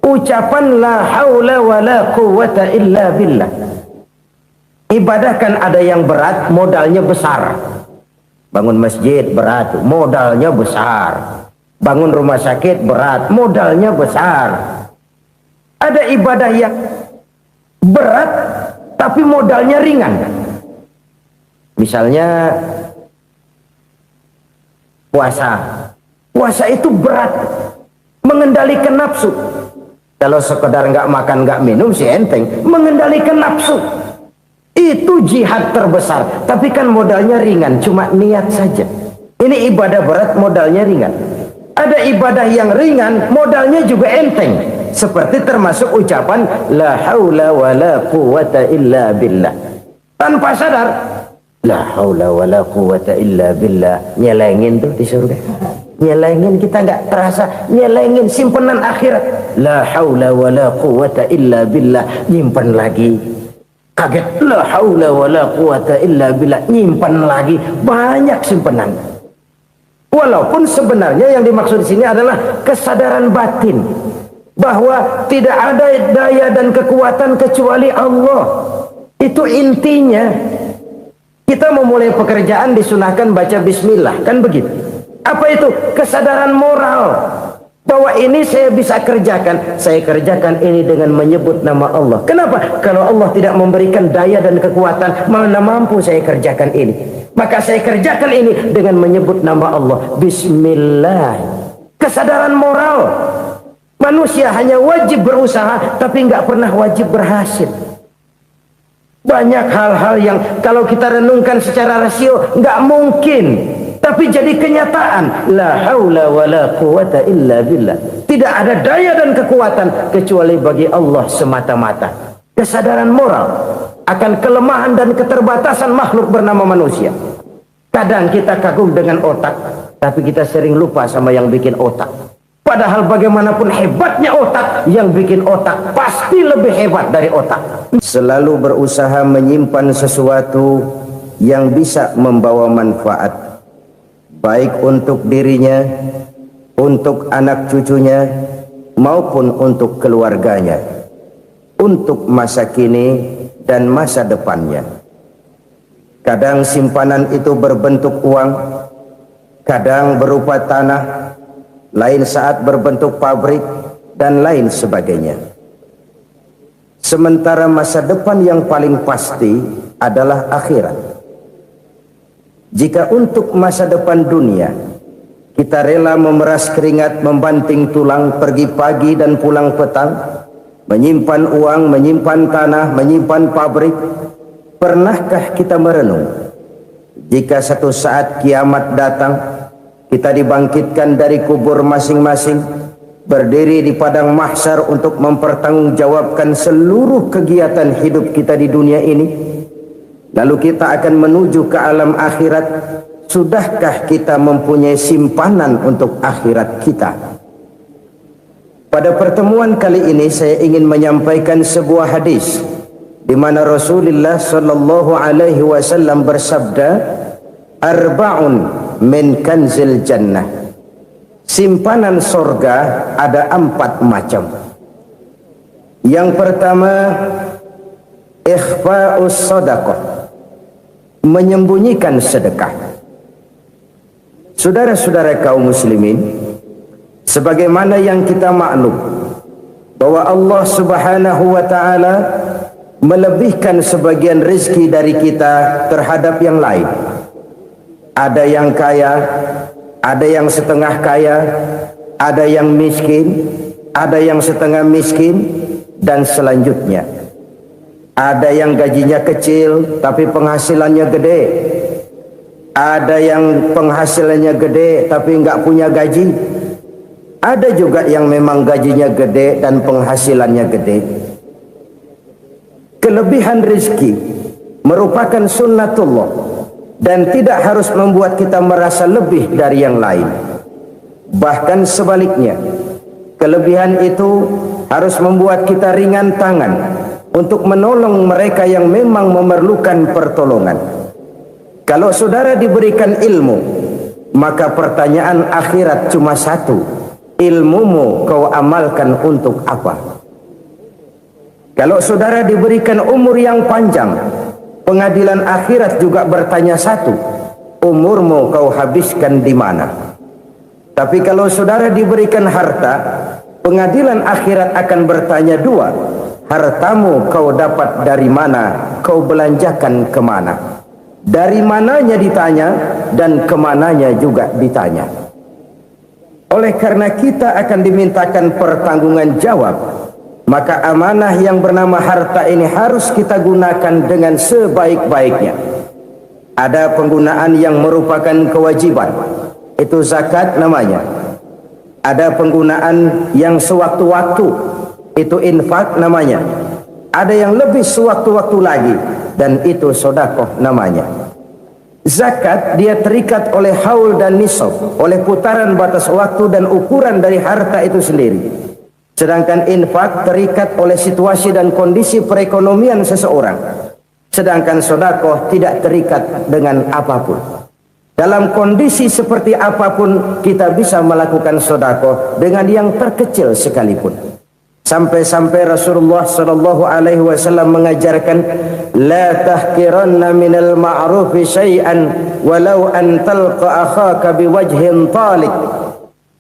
Ucapan la haula wa la quwwata illa billah. Ibadah kan ada yang berat, modalnya besar. Bangun masjid berat, modalnya besar. Bangun rumah sakit berat, modalnya besar. Ada ibadah yang berat tapi modalnya ringan. Misalnya puasa. Puasa itu berat, mengendalikan nafsu. Kalau sekedar nggak makan nggak minum sih enteng, mengendalikan nafsu itu jihad terbesar. Tapi kan modalnya ringan, cuma niat saja. Ini ibadah berat, modalnya ringan. Ada ibadah yang ringan, modalnya juga enteng. Seperti termasuk ucapan la haula wa la quwwata illa billah. Tanpa sadar, la haula wa la quwwata illa billah, nyelengin tuh di surga. Nyelengin, kita nggak terasa, nyelengin simpenan akhirat. La haula wa la quwwata illa billah, nyimpen lagi. Kaget, la haula wa la quwwata illa billah, nyimpen lagi. Banyak simpenan. Walaupun sebenarnya yang dimaksud di sini adalah kesadaran batin bahwa tidak ada daya dan kekuatan kecuali Allah. Itu intinya. Kita memulai pekerjaan disunahkan baca bismillah, kan begitu? Apa itu? Kesadaran moral bahwa ini saya bisa kerjakan. Saya kerjakan ini dengan menyebut nama Allah. Kenapa? Kalau Allah tidak memberikan daya dan kekuatan, mana mampu saya kerjakan ini. Maka saya kerjakan ini dengan menyebut nama Allah. Bismillah. Kesadaran moral. Manusia hanya wajib berusaha, tapi nggak pernah wajib berhasil. Banyak hal-hal yang kalau kita renungkan secara rasio nggak mungkin, tapi jadi kenyataan. La haula wa la quwwata illa billah. Tidak ada daya dan kekuatan kecuali bagi Allah semata-mata. Kesadaran moral akan kelemahan dan keterbatasan makhluk bernama manusia. Kadang kita kagum dengan otak, tapi kita sering lupa sama yang bikin otak. Padahal bagaimanapun hebatnya otak, yang bikin otak pasti lebih hebat dari otak. Selalu berusaha menyimpan sesuatu yang bisa membawa manfaat, baik untuk dirinya, untuk anak cucunya, maupun untuk keluarganya, untuk masa kini dan masa depannya. Kadang simpanan itu berbentuk uang, kadang berupa tanah, lain saat berbentuk pabrik, dan lain sebagainya. Sementara masa depan yang paling pasti adalah akhirat. Jika untuk masa depan dunia kita rela memeras keringat, membanting tulang, pergi pagi dan pulang petang, menyimpan uang, menyimpan tanah, menyimpan pabrik, pernahkah kita merenung jika satu saat kiamat datang, kita dibangkitkan dari kubur masing-masing, berdiri di padang mahsyar untuk mempertanggungjawabkan seluruh kegiatan hidup kita di dunia ini. Lalu kita akan menuju ke alam akhirat. Sudahkah kita mempunyai simpanan untuk akhirat kita? Pada pertemuan kali ini saya ingin menyampaikan sebuah hadis di mana Rasulullah sallallahu alaihi wasallam bersabda, arba'un min kanzil jannah. Simpanan sorga ada 4 macam. Yang pertama, ikhfa'us sadaqah, menyembunyikan sedekah. Saudara-saudara kaum muslimin, sebagaimana yang kita maklum bahwa Allah subhanahu wa ta'ala melebihkan sebagian rezeki dari kita terhadap yang lain. Ada yang kaya, ada yang setengah kaya, ada yang miskin, ada yang setengah miskin, dan selanjutnya. Ada yang gajinya kecil tapi penghasilannya gede. Ada yang penghasilannya gede tapi nggak punya gaji. Ada juga yang memang gajinya gede dan penghasilannya gede. Kelebihan rezeki merupakan sunnatullah dan tidak harus membuat kita merasa lebih dari yang lain. Bahkan sebaliknya, kelebihan itu harus membuat kita ringan tangan untuk menolong mereka yang memang memerlukan pertolongan. Kalau saudara diberikan ilmu, maka pertanyaan akhirat cuma satu. ilmumu kau amalkan untuk apa? Kalau saudara diberikan umur yang panjang, pengadilan akhirat juga bertanya satu, umurmu kau habiskan di mana? Tapi kalau saudara diberikan harta, pengadilan akhirat akan bertanya dua, hartamu kau dapat dari mana, kau belanjakan kemana? Dari mananya ditanya dan kemananya juga ditanya. Oleh karena kita akan dimintakan pertanggungan jawab, maka amanah yang bernama harta ini harus kita gunakan dengan sebaik-baiknya. Ada penggunaan yang merupakan kewajiban, itu zakat namanya. Ada penggunaan yang sewaktu-waktu, itu infak namanya. Ada yang lebih sewaktu-waktu lagi, dan itu sedekah namanya. Zakat dia terikat oleh haul dan nisab, oleh putaran batas waktu dan ukuran dari harta itu sendiri. Sedangkan infak terikat oleh situasi dan kondisi perekonomian seseorang. Sedangkan sedekah tidak terikat dengan apapun. Dalam kondisi seperti apapun kita bisa melakukan sedekah dengan yang terkecil sekalipun. Sampai-sampai Rasulullah sallallahu alaihi wasallam mengajarkan, la tahqiranna minal ma'rufi syai'an walau an talqa akhaka biwajhin talik.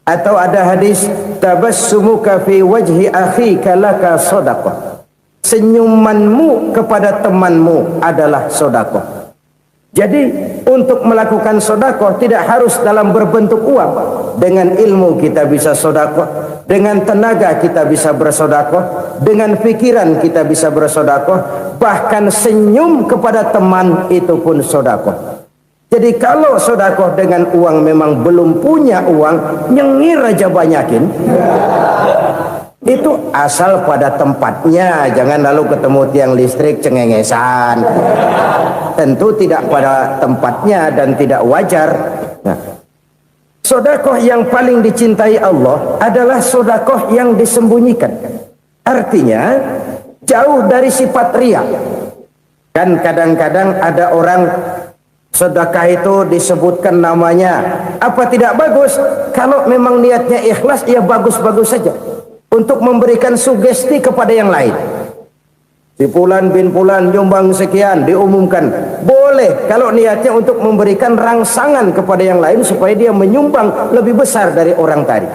Atau ada hadis, tabassumuka fi wajhi akhika laka sedekah. Senyumanmu kepada temanmu adalah sedekah. Jadi untuk melakukan sedekah tidak harus dalam berbentuk uang. Dengan ilmu kita bisa sedekah, dengan tenaga kita bisa bersedekah, dengan pikiran kita bisa bersedekah, bahkan senyum kepada teman itu pun sedekah. Jadi kalau sedekah dengan uang memang belum punya uang, nyengir aja banyakin. Itu asal pada tempatnya, jangan lalu ketemu tiang listrik cengengesan. Tentu tidak pada tempatnya dan tidak wajar. Nah, sedekah yang paling dicintai Allah adalah sedekah yang disembunyikan. Artinya jauh dari sifat riya. Kan kadang-kadang ada orang sedekah itu disebutkan namanya. Apa tidak bagus? Kalau memang niatnya ikhlas, ya bagus-bagus saja. Untuk memberikan sugesti kepada yang lain. Si Fulan bin Fulan nyumbang sekian, diumumkan. Boleh kalau niatnya untuk memberikan rangsangan kepada yang lain supaya dia menyumbang lebih besar dari orang tadi.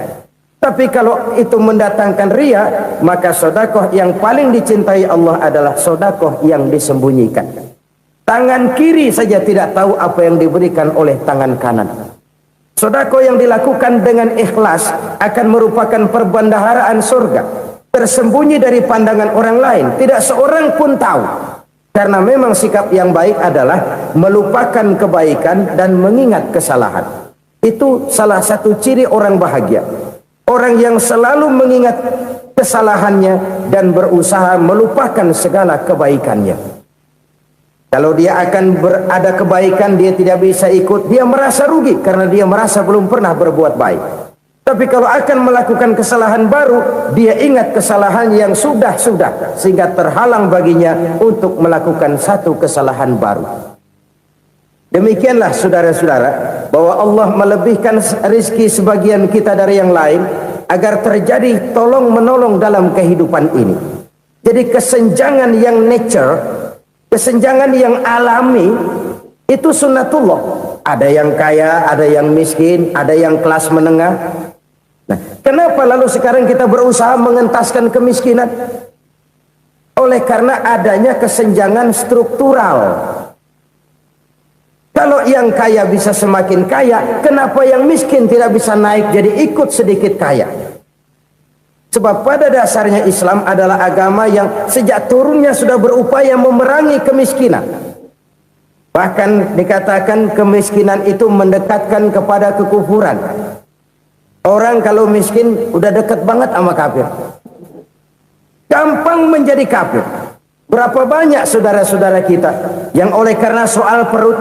Tapi kalau itu mendatangkan riya, maka sedekah yang paling dicintai Allah adalah sedekah yang disembunyikan. Tangan kiri saja tidak tahu apa yang diberikan oleh tangan kanan. Sedekah yang dilakukan dengan ikhlas akan merupakan perbendaharaan surga, tersembunyi dari pandangan orang lain, tidak seorang pun tahu. Karena memang sikap yang baik adalah melupakan kebaikan dan mengingat kesalahan. Itu salah satu ciri orang bahagia. Orang yang selalu mengingat kesalahannya dan berusaha melupakan segala kebaikannya. Kalau dia akan ada kebaikan, dia tidak bisa ikut, dia merasa rugi karena dia merasa belum pernah berbuat baik. Tapi kalau akan melakukan kesalahan baru, dia ingat kesalahan yang sudah-sudah, sehingga terhalang baginya untuk melakukan satu kesalahan baru. Demikianlah saudara-saudara, bahwa Allah melebihkan rizki sebagian kita dari yang lain, agar terjadi tolong-menolong dalam kehidupan ini. Jadi kesenjangan yang nature, kesenjangan yang alami itu sunnatullah. Ada yang kaya, ada yang miskin, ada yang kelas menengah. Nah, kenapa lalu sekarang kita berusaha mengentaskan kemiskinan? Oleh karena adanya kesenjangan struktural. Kalau yang kaya bisa semakin kaya, kenapa yang miskin tidak bisa naik jadi ikut sedikit kaya? Sebab pada dasarnya Islam adalah agama yang sejak turunnya sudah berupaya memerangi kemiskinan. Bahkan dikatakan kemiskinan itu mendekatkan kepada kekufuran. Orang kalau miskin udah dekat banget sama kafir. Gampang menjadi kafir. Berapa banyak saudara-saudara kita yang oleh karena soal perut,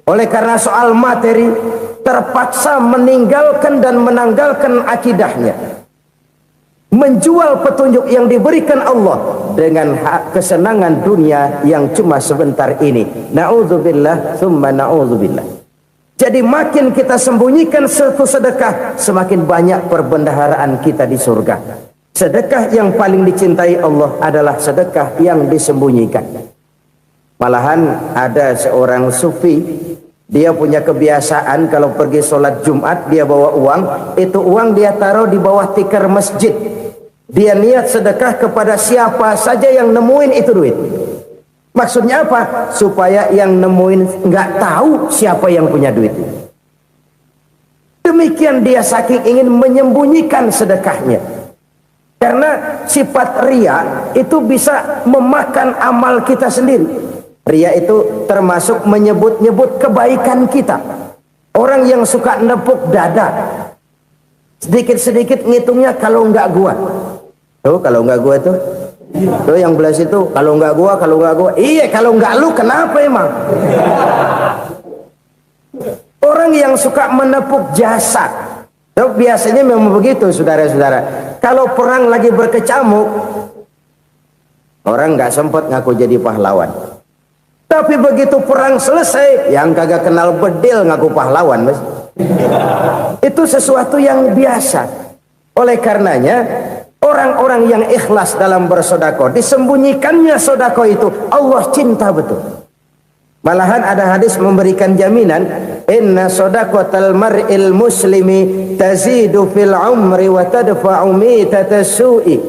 oleh karena soal materi, terpaksa meninggalkan dan menanggalkan akidahnya. Menjual petunjuk yang diberikan Allah dengan kesenangan dunia yang cuma sebentar ini. Na'udzubillah, thumma na'udzubillah. Jadi makin kita sembunyikan satu sedekah, semakin banyak perbendaharaan kita di surga. Sedekah yang paling dicintai Allah adalah sedekah yang disembunyikan. Malahan ada seorang sufi, dia punya kebiasaan kalau pergi sholat Jumat dia bawa uang, itu uang dia taruh di bawah tikar masjid. Dia niat sedekah kepada siapa saja yang nemuin itu duit. Maksudnya apa? Supaya yang nemuin nggak tahu siapa yang punya duit. Demikian dia saking ingin menyembunyikan sedekahnya. Karena sifat ria itu bisa memakan amal kita sendiri. Ria itu termasuk menyebut-nyebut kebaikan kita. Orang yang suka nepuk dada, sedikit-sedikit ngitungnya kalau nggak gua. Tuh kalau nggak gua tuh. Tuh yang belah situ, kalau nggak gua. Iya, kalau nggak lu kenapa emang? Orang yang suka menepuk jasad, tuh biasanya memang begitu, saudara-saudara. Kalau perang lagi berkecamuk, orang nggak sempat ngaku jadi pahlawan. Tapi begitu perang selesai, yang kagak kenal bedil ngaku pahlawan, mas. Itu sesuatu yang biasa. Oleh karenanya, orang-orang yang ikhlas dalam bersedekah, disembunyikannya sedekah itu Allah cinta betul. Malahan ada hadis memberikan jaminan, inna shadaqatal mar'il muslimi tazidu fil umri wa tadfa'u mitatas su'i.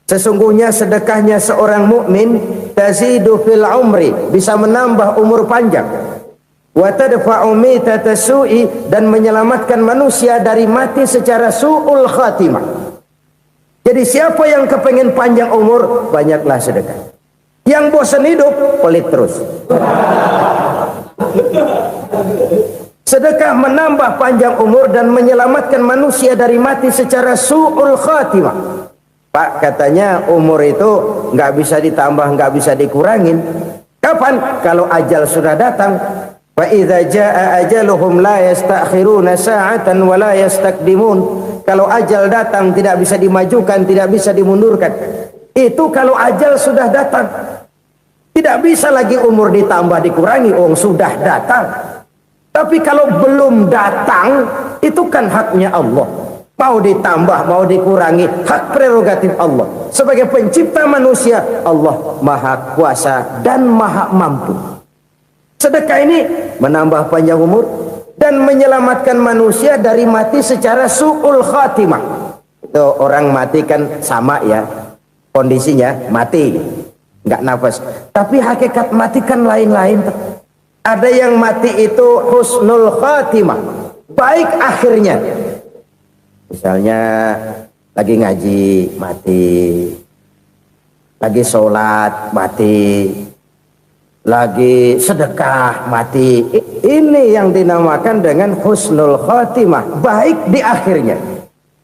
Sesungguhnya sedekahnya seorang mukmin tazidu fil umri, bisa menambah umur panjang, wa tadfa'u mitatas su'i, dan menyelamatkan manusia dari mati secara su'ul khatimah. Jadi siapa yang kepengen panjang umur, banyaklah sedekah. Yang bosan hidup, pelit terus. Sedekah menambah panjang umur dan menyelamatkan manusia dari mati secara su'ul khatimah. Pak, katanya umur itu nggak bisa ditambah, nggak bisa dikurangin. Kapan? Kalau ajal sudah datang. Fa idza jaa ajaluhum la yastakhiruna sa'atan wa la yastaqdimun. Kalau ajal datang tidak bisa dimajukan, tidak bisa dimundurkan. Itu kalau ajal sudah datang. Tidak bisa lagi umur ditambah dikurangi, sudah datang. Tapi kalau belum datang, itu kan haknya Allah. Mau ditambah, mau dikurangi, hak prerogatif Allah. Sebagai pencipta manusia, Allah Maha Kuasa dan Maha Mampu. Sedekah ini menambah panjang umur dan menyelamatkan manusia dari mati secara su'ul khatimah. Itu orang mati kan sama ya, kondisinya mati, nggak nafas. Tapi hakikat mati kan lain-lain. Ada yang mati itu husnul khatimah, baik akhirnya. Misalnya lagi ngaji mati, lagi sholat mati, lagi sedekah mati. Ini yang dinamakan dengan husnul khatimah, baik di akhirnya.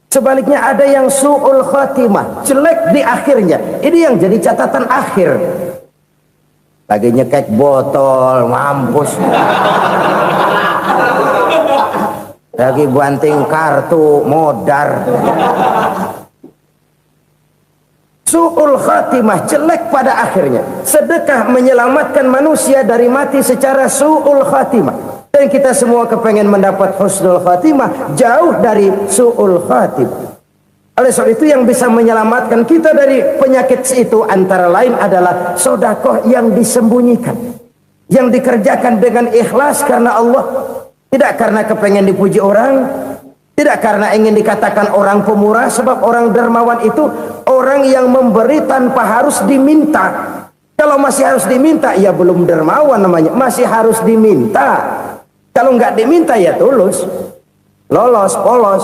Sebaliknya ada yang su'ul khatimah, jelek di akhirnya. Ini yang jadi catatan akhir. Lagi nyekek botol, mampus. Lagi banting kartu, modar. Su'ul khatimah, jelek pada akhirnya. Sedekah menyelamatkan manusia dari mati secara su'ul khatimah. Dan kita semua kepengen mendapat husnul khatimah, jauh dari su'ul khatimah. Oleh sebab itu yang bisa menyelamatkan kita dari penyakit itu antara lain adalah sedekah yang disembunyikan, yang dikerjakan dengan ikhlas karena Allah, tidak karena kepengen dipuji orang, tidak karena ingin dikatakan orang pemurah. Sebab orang dermawan itu orang yang memberi tanpa harus diminta. Kalau masih harus diminta, ya belum dermawan namanya, masih harus diminta. Kalau nggak diminta ya tulus, lolos, polos.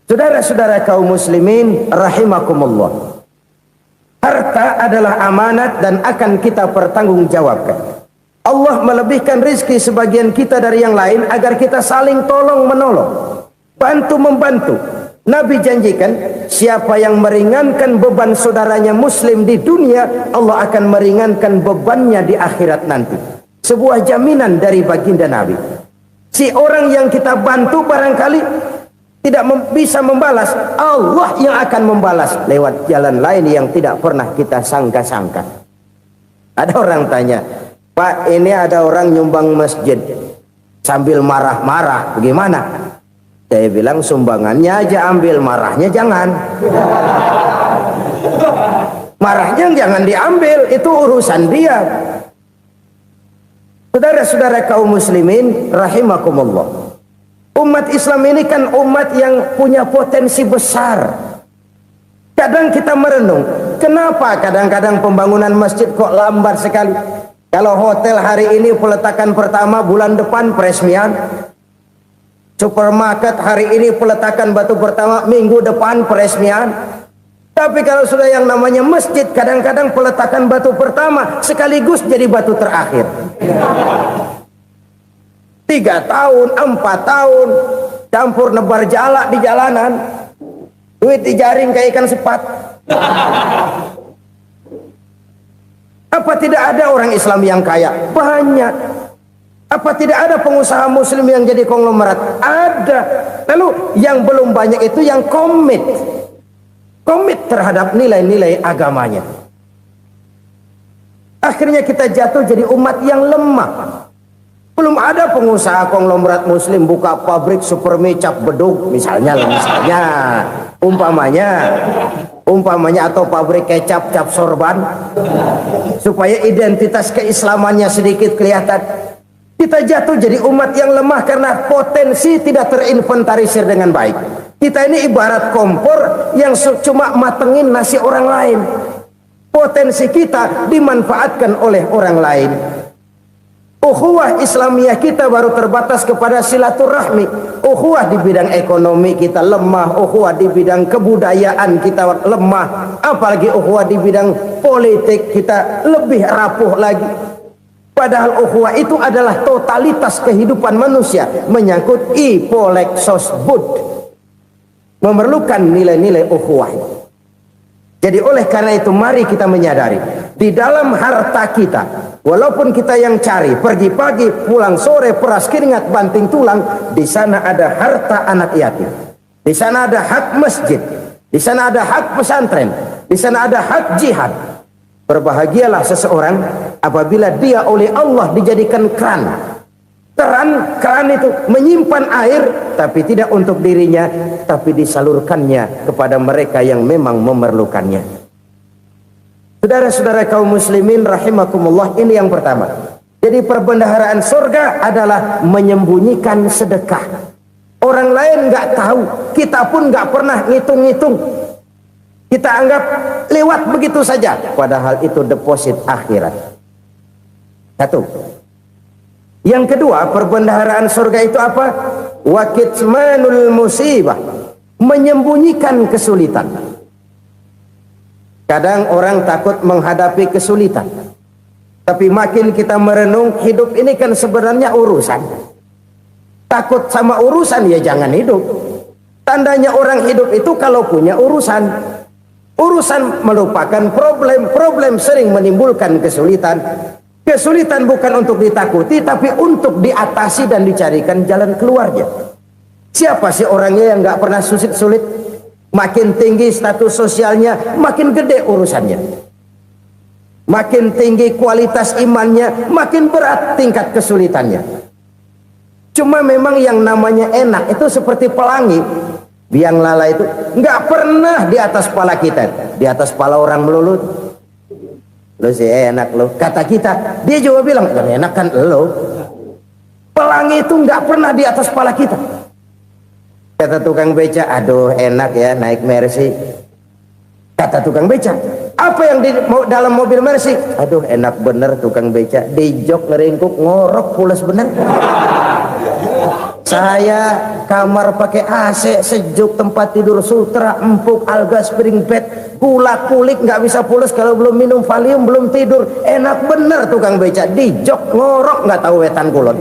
Saudara-saudara kaum muslimin rahimakumullah, harta adalah amanat dan akan kita pertanggungjawabkan. Allah melebihkan rizki sebagian kita dari yang lain agar kita saling tolong menolong, bantu membantu. Nabi janjikan, siapa yang meringankan beban saudaranya muslim di dunia, Allah akan meringankan bebannya di akhirat nanti. Sebuah jaminan dari baginda Nabi. Si orang yang kita bantu barangkali tidak bisa membalas, Allah yang akan membalas lewat jalan lain yang tidak pernah kita sangka-sangka. Ada orang tanya, Pak, ini ada orang nyumbang masjid sambil marah-marah, bagaimana? Saya bilang sumbangannya aja ambil, marahnya jangan. Marahnya jangan diambil, itu urusan dia. Saudara-saudara kaum muslimin rahimakumullah, umat Islam ini kan umat yang punya potensi besar. Kadang kita merenung, kenapa kadang-kadang pembangunan masjid kok lambat sekali? Kalau hotel hari ini peletakan pertama, bulan depan peresmian. Supermarket hari ini peletakan batu pertama, minggu depan peresmian. Tapi kalau sudah yang namanya masjid, kadang-kadang peletakan batu pertama sekaligus jadi batu terakhir. 3 tahun, 4 tahun, campur nebar jalak di jalanan, duit dijaring kayak ikan sepat. Apa tidak ada orang Islam yang kaya? Banyak. Apa tidak ada pengusaha muslim yang jadi konglomerat? Ada. Lalu yang belum banyak itu yang komit terhadap nilai-nilai agamanya. Akhirnya kita jatuh jadi umat yang lemah. Belum ada pengusaha konglomerat muslim buka pabrik supermi cap beduk misalnya umpamanya atau pabrik kecap cap sorban supaya identitas keislamannya sedikit kelihatan. Kita jatuh jadi umat yang lemah karena potensi tidak terinventarisir dengan baik. Kita ini ibarat kompor yang cuma matengin nasi orang lain. Potensi kita dimanfaatkan oleh orang lain. Ukhuwah Islamiyah kita baru terbatas kepada silaturahmi. Ukhuwah di bidang ekonomi kita lemah, ukhuwah di bidang kebudayaan kita lemah, apalagi ukhuwah di bidang politik kita lebih rapuh lagi. Padahal ukhuwah itu adalah totalitas kehidupan manusia, menyangkut ipolexosbud, memerlukan nilai-nilai ukhuwah. Jadi oleh karena itu mari kita menyadari di dalam harta kita, walaupun kita yang cari pergi pagi pulang sore peras keringat banting tulang, di sana ada harta anak yatim, di sana ada hak masjid, di sana ada hak pesantren, di sana ada hak jihad. Berbahagialah seseorang apabila dia oleh Allah dijadikan keran. Keran itu menyimpan air, tapi tidak untuk dirinya, tapi disalurkannya kepada mereka yang memang memerlukannya. Saudara-saudara kaum muslimin rahimakumullah, ini yang pertama. Jadi perbendaharaan surga adalah menyembunyikan sedekah. Orang lain nggak tahu, kita pun nggak pernah ngitung-ngitung. Kita anggap lewat begitu saja, padahal itu deposit akhirat. Satu. Yang kedua, perbendaharaan surga itu apa? Wa kitmanul musibah, menyembunyikan kesulitan. Kadang orang takut menghadapi kesulitan, tapi makin kita merenung, hidup ini kan sebenarnya urusan. Takut sama urusan ya jangan hidup. Tandanya orang hidup itu kalau punya urusan. Urusan melupakan problem, problem sering menimbulkan kesulitan. Kesulitan bukan untuk ditakuti, tapi untuk diatasi dan dicarikan jalan keluarnya. Siapa sih orangnya yang nggak pernah sulit-sulit? Makin tinggi status sosialnya, makin gede urusannya. Makin tinggi kualitas imannya, makin berat tingkat kesulitannya. Cuma memang yang namanya enak itu seperti pelangi. Biang lala itu nggak pernah di atas kepala kita, di atas kepala orang melulu. Lo sih enak lo, kata kita. Dia juga bilang yang enak kan lo. Pelangi itu nggak pernah di atas kepala kita. Kata tukang beca, aduh enak ya naik Mercy. Kata tukang beca, apa yang di dalam mobil Mercy? Aduh enak bener tukang beca, di jok ngeringkuk ngorok pulas bener. Saya kamar pakai AC sejuk, tempat tidur sutra empuk, alga spring bed, kulak kulik nggak bisa pulas kalau belum minum Valium, belum tidur. Enak bener tukang beca, di jok ngorok nggak tahu wetan kulon.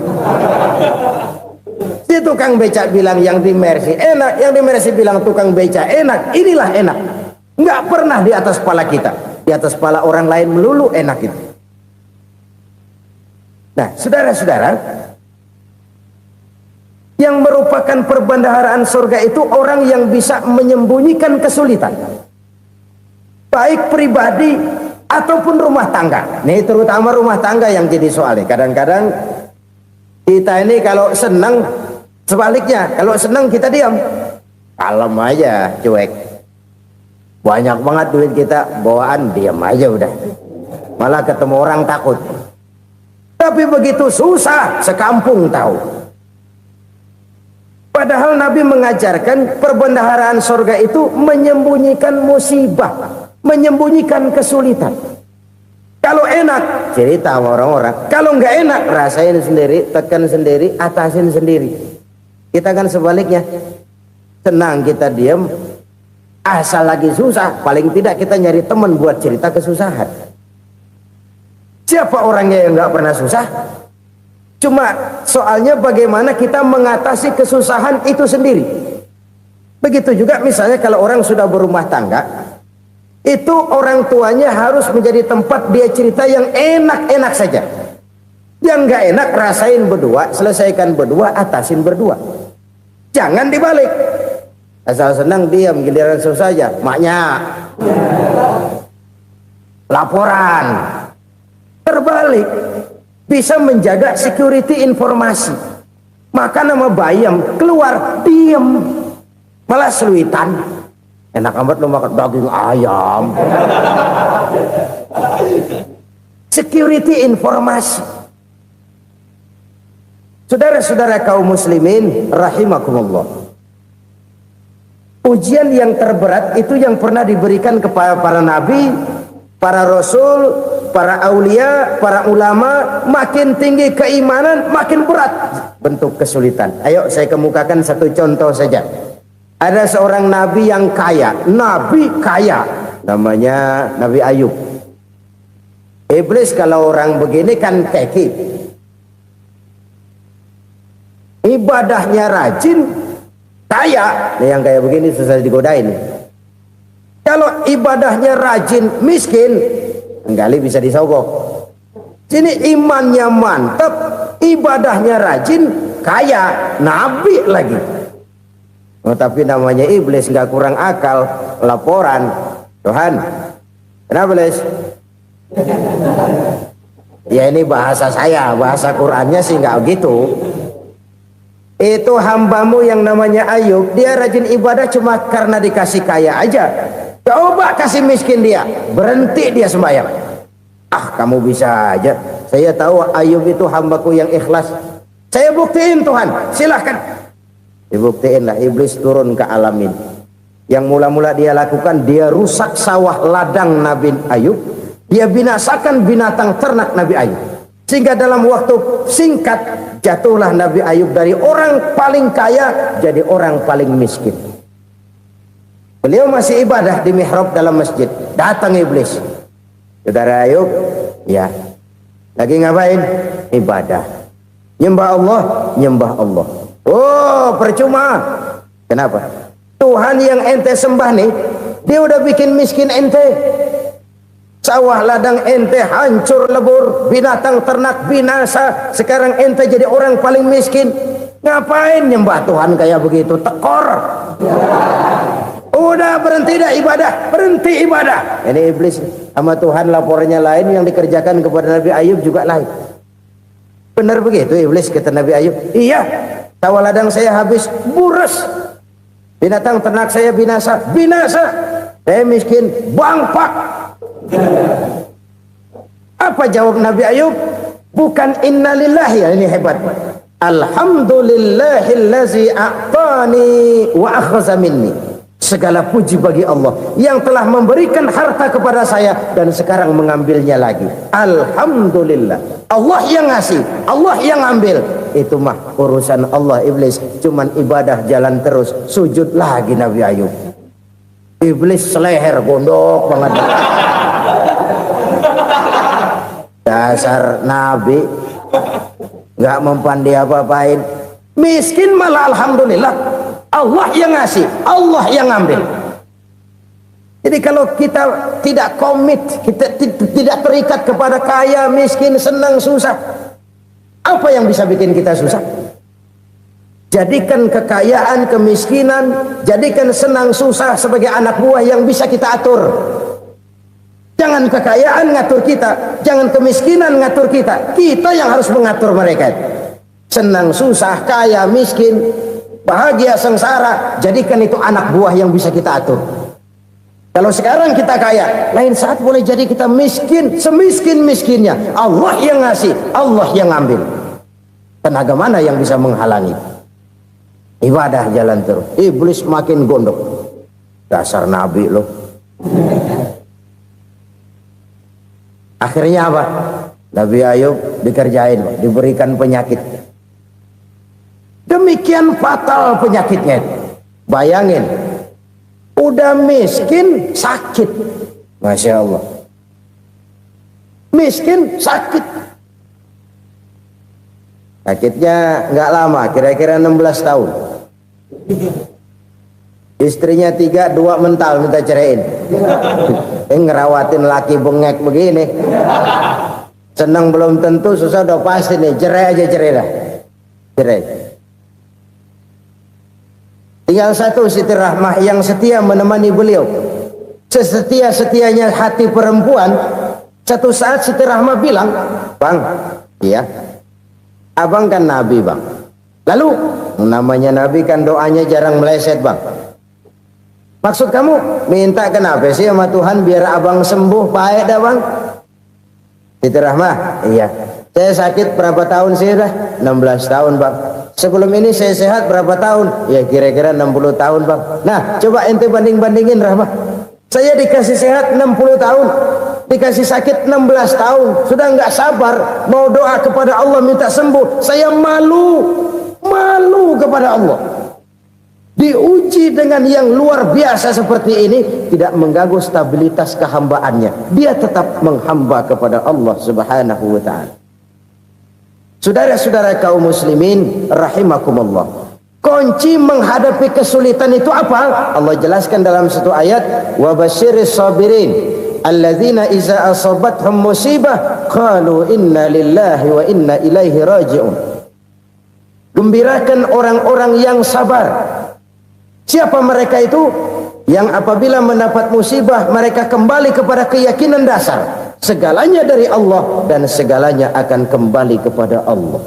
Si tukang beca bilang yang di Mercy enak, yang di Mercy bilang tukang beca enak. Inilah enak, nggak pernah di atas kepala kita, di atas kepala orang lain melulu enak itu. Nah saudara-saudara, yang merupakan perbendaharaan surga itu orang yang bisa menyembunyikan kesulitan, baik pribadi ataupun rumah tangga. Nih terutama rumah tangga yang jadi soalnya. Kadang-kadang kita ini kalau senang, sebaliknya kalau senang kita diam, kalem aja, cuek. Banyak banget duit kita bawaan, diam aja udah. Malah ketemu orang takut. Tapi begitu susah, sekampung tahu. Padahal Nabi mengajarkan perbendaharaan surga itu menyembunyikan musibah, menyembunyikan kesulitan. Kalau enak, cerita sama orang-orang. Kalau nggak enak, rasain sendiri, tekan sendiri, atasin sendiri. Kita kan sebaliknya. Senang kita diam, asal lagi susah, paling tidak kita nyari teman buat cerita kesusahan. Siapa orangnya yang nggak pernah susah? Cuma soalnya bagaimana kita mengatasi kesusahan itu sendiri. Begitu juga misalnya kalau orang sudah berumah tangga, itu orang tuanya harus menjadi tempat dia cerita yang enak-enak saja. Yang nggak enak rasain berdua, selesaikan berdua, atasin berdua. Jangan dibalik. Asal senang diam, giliran susah aja. Maknya laporan. Terbalik, bisa menjaga security informasi. Maka nama bayam keluar diam, malah seluitan. Enak amat lo makan daging ayam. Security informasi. Saudara-saudara kaum muslimin rahimakumullah, ujian yang terberat itu yang pernah diberikan kepada para nabi, para rasul, para aulia, para ulama. Makin tinggi keimanan, makin berat bentuk kesulitan. Ayo saya kemukakan satu contoh saja. Ada seorang nabi yang kaya, nabi kaya, namanya Nabi Ayub. Iblis kalau orang begini kan keki, ibadahnya rajin, kaya. Nih yang kayak begini susah digodain. Kalau ibadahnya rajin, miskin, enggali bisa disogok. Sini imannya mantap, ibadahnya rajin, kaya, nabi lagi. Oh, tapi namanya iblis, nggak kurang akal. Laporan, Tuhan, kenapa Les? Ya ini bahasa saya, bahasa Qurannya sih nggak gitu. Itu hambamu yang namanya Ayub, dia rajin ibadah cuma karena dikasih kaya aja. Coba kasih miskin dia, berhenti dia sembahyang. Ah, kamu bisa aja. Saya tahu Ayub itu hambaku yang ikhlas. Saya buktiin Tuhan, silahkan. Dibuktiinlah, iblis turun ke alamin. Yang mula-mula dia lakukan, dia rusak sawah ladang Nabi Ayub. Dia binasakan binatang ternak Nabi Ayub. Sehingga dalam waktu singkat, jatuhlah Nabi Ayub dari orang paling kaya jadi orang paling miskin. Beliau masih ibadah di mihrab dalam masjid. Datang iblis. Saudara Ayub, ya, lagi ngapain? Ibadah. Nyembah Allah, nyembah Allah. Oh, percuma. Kenapa? Tuhan yang ente sembah nih, dia udah bikin miskin ente. Sawah ladang ente hancur lebur, binatang ternak binasa. Sekarang ente jadi orang paling miskin. Ngapain nyembah Tuhan kayak begitu? Tekor. Udah berhenti dah ibadah, berhenti ibadah. Ini iblis sama Tuhan laporannya lain, yang dikerjakan kepada Nabi Ayub juga lain. Benar begitu iblis kata Nabi Ayub? Iya. Sawah ladang saya habis, buras. Binatang ternak saya binasa, binasa. Saya miskin, bangpak. Apa jawab Nabi Ayub? Bukan innalillahi, ya ini hebat. Alhamdulillahillazi a'tani wa akhza minni. Segala puji bagi Allah yang telah memberikan harta kepada saya dan sekarang mengambilnya lagi. Alhamdulillah. Allah yang ngasih, Allah yang ambil. Itu mah urusan Allah. Iblis cuman ibadah jalan terus, sujud lagi Nabi Ayub. Iblis seleher gondok banget. Dasar Nabi nggak mempan dia apa-apain. Miskin malah alhamdulillah. Allah yang ngasih, Allah yang ambil. Jadi kalau kita tidak komit, kita tidak terikat kepada kaya, miskin, senang, susah, apa yang bisa bikin kita susah? Jadikan kekayaan, kemiskinan, jadikan senang, susah sebagai anak buah yang bisa kita atur. Jangan kekayaan ngatur kita, jangan kemiskinan ngatur kita. Kita yang harus mengatur mereka. Senang, susah, kaya, miskin, bahagia, sengsara, jadikan itu anak buah yang bisa kita atur. Kalau sekarang kita kaya, lain saat boleh jadi kita miskin, semiskin-miskinnya. Allah yang ngasih, Allah yang ngambil. Tenaga mana yang bisa menghalangi? Ibadah jalan terus. Iblis makin gondok. Dasar nabi loh. Akhirnya apa? Nabi Ayub dikerjain, diberikan penyakit. Demikian fatal penyakitnya. Bayangin, udah miskin sakit. Masya Allah. Miskin sakit. Sakitnya nggak lama, kira-kira 16 tahun. Istrinya 3, 2 mental minta ceraiin. Ngerawatin laki bengek begini. Senang belum tentu, susah udah pasti nih. Cerai aja, cerai dah. Cerai. Tinggal satu Siti Rahmah yang setia menemani beliau. Sesetia-setianya hati perempuan. Satu saat Siti Rahmah bilang, "Bang, iya, abang kan Nabi, Bang. Lalu, namanya Nabi kan doanya jarang meleset, Bang. Maksud kamu minta kenapa sih sama Tuhan biar abang sembuh baik dah, Bang?" Siti Rahmah, "Iya, saya sakit berapa tahun sih dah?" 16 tahun, Bang. "Sebelum ini saya sehat berapa tahun?" "Ya kira-kira 60 tahun, Bang." "Nah, coba ente banding-bandingin, Rahmah. Saya dikasih sehat 60 tahun, dikasih sakit 16 tahun. Sudah nggak sabar mau doa kepada Allah minta sembuh. Saya malu kepada Allah. Diuji dengan yang luar biasa seperti ini, tidak mengganggu stabilitas kehambaannya. Dia tetap menghamba kepada Allah Subhanahu wa ta'ala. Saudara-saudara kaum muslimin rahimakumullah, kunci menghadapi kesulitan itu apa? Allah jelaskan dalam satu ayat, wa basyiris sabirin alladzina iza asabathum musibah qalu inna lillahi wa inna ilaihi raji'un. Gembirakan orang-orang yang sabar. Siapa mereka itu? Yang apabila mendapat musibah mereka kembali kepada keyakinan dasar, segalanya dari Allah dan segalanya akan kembali kepada Allah.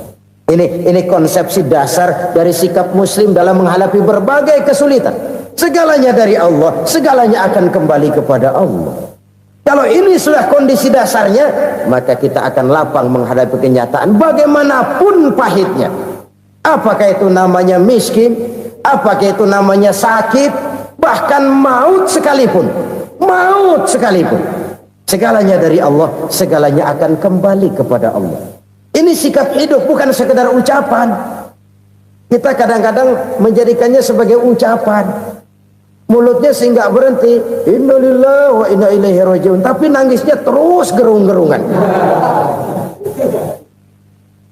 Ini konsepsi dasar dari sikap muslim dalam menghadapi berbagai kesulitan. Segalanya dari Allah, segalanya akan kembali kepada Allah. Kalau ini sudah kondisi dasarnya, maka kita akan lapang menghadapi kenyataan bagaimanapun pahitnya. Apakah itu namanya miskin, apakah itu namanya sakit, bahkan maut sekalipun. Segalanya dari Allah, segalanya akan kembali kepada Allah. Ini sikap hidup, bukan sekedar ucapan. Kita kadang-kadang menjadikannya sebagai ucapan. Mulutnya sih nggak berhenti, innalillahi wa inna ilaihi raji'un, tapi nangisnya terus gerung-gerungan.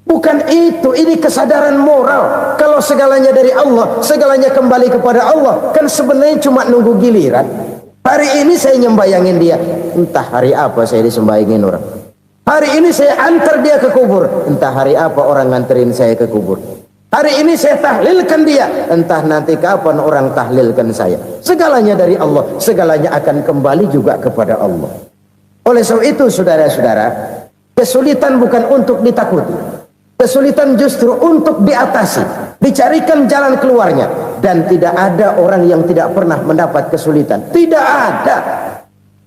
Bukan itu, ini kesadaran moral. Kalau segalanya dari Allah, segalanya kembali kepada Allah, kan sebenarnya cuma nunggu giliran. Hari ini saya nyembayangin dia, entah hari apa saya disembayangin orang. Hari ini saya antar dia ke kubur, entah hari apa orang nganterin saya ke kubur. Hari ini saya tahlilkan dia, entah nanti kapan orang tahlilkan saya. Segalanya dari Allah, segalanya akan kembali juga kepada Allah. Oleh sebab itu saudara-saudara, kesulitan bukan untuk ditakuti. Kesulitan justru untuk diatasi, dicarikan jalan keluarnya. Dan tidak ada orang yang tidak pernah mendapat kesulitan. Tidak ada.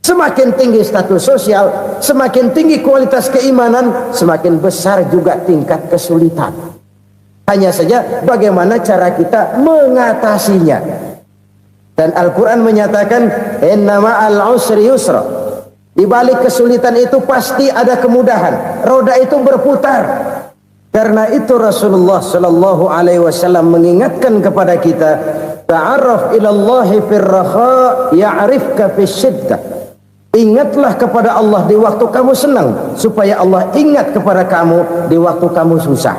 Semakin tinggi status sosial, semakin tinggi kualitas keimanan, semakin besar juga tingkat kesulitan. Hanya saja bagaimana cara kita mengatasinya. Dan Al-Quran menyatakan, inna ma'al usri yusra. Di balik kesulitan itu pasti ada kemudahan. Roda itu berputar. Karena itu Rasulullah sallallahu alaihi wasallam mengingatkan kepada kita, ta'arraf ilallahi fir raha ya'rifka fis syiddah. Ingatlah kepada Allah di waktu kamu senang, supaya Allah ingat kepada kamu di waktu kamu susah.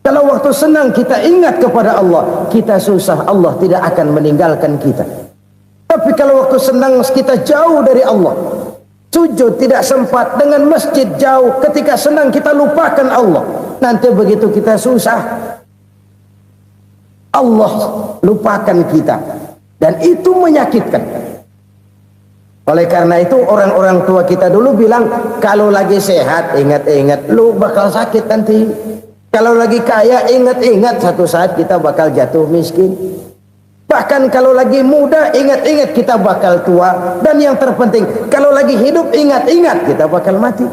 Kalau waktu senang kita ingat kepada Allah, kita susah, Allah tidak akan meninggalkan kita. Tapi kalau waktu senang kita jauh dari Allah, sujud tidak sempat, dengan masjid jauh, ketika senang kita lupakan Allah. Nanti begitu kita susah, Allah lupakan kita. Dan itu menyakitkan. Oleh karena itu orang-orang tua kita dulu bilang, kalau lagi sehat ingat-ingat lu bakal sakit nanti. Kalau lagi kaya ingat-ingat satu saat kita bakal jatuh miskin. Bahkan kalau lagi muda ingat-ingat kita bakal tua. Dan yang terpenting kalau lagi hidup ingat-ingat kita bakal mati.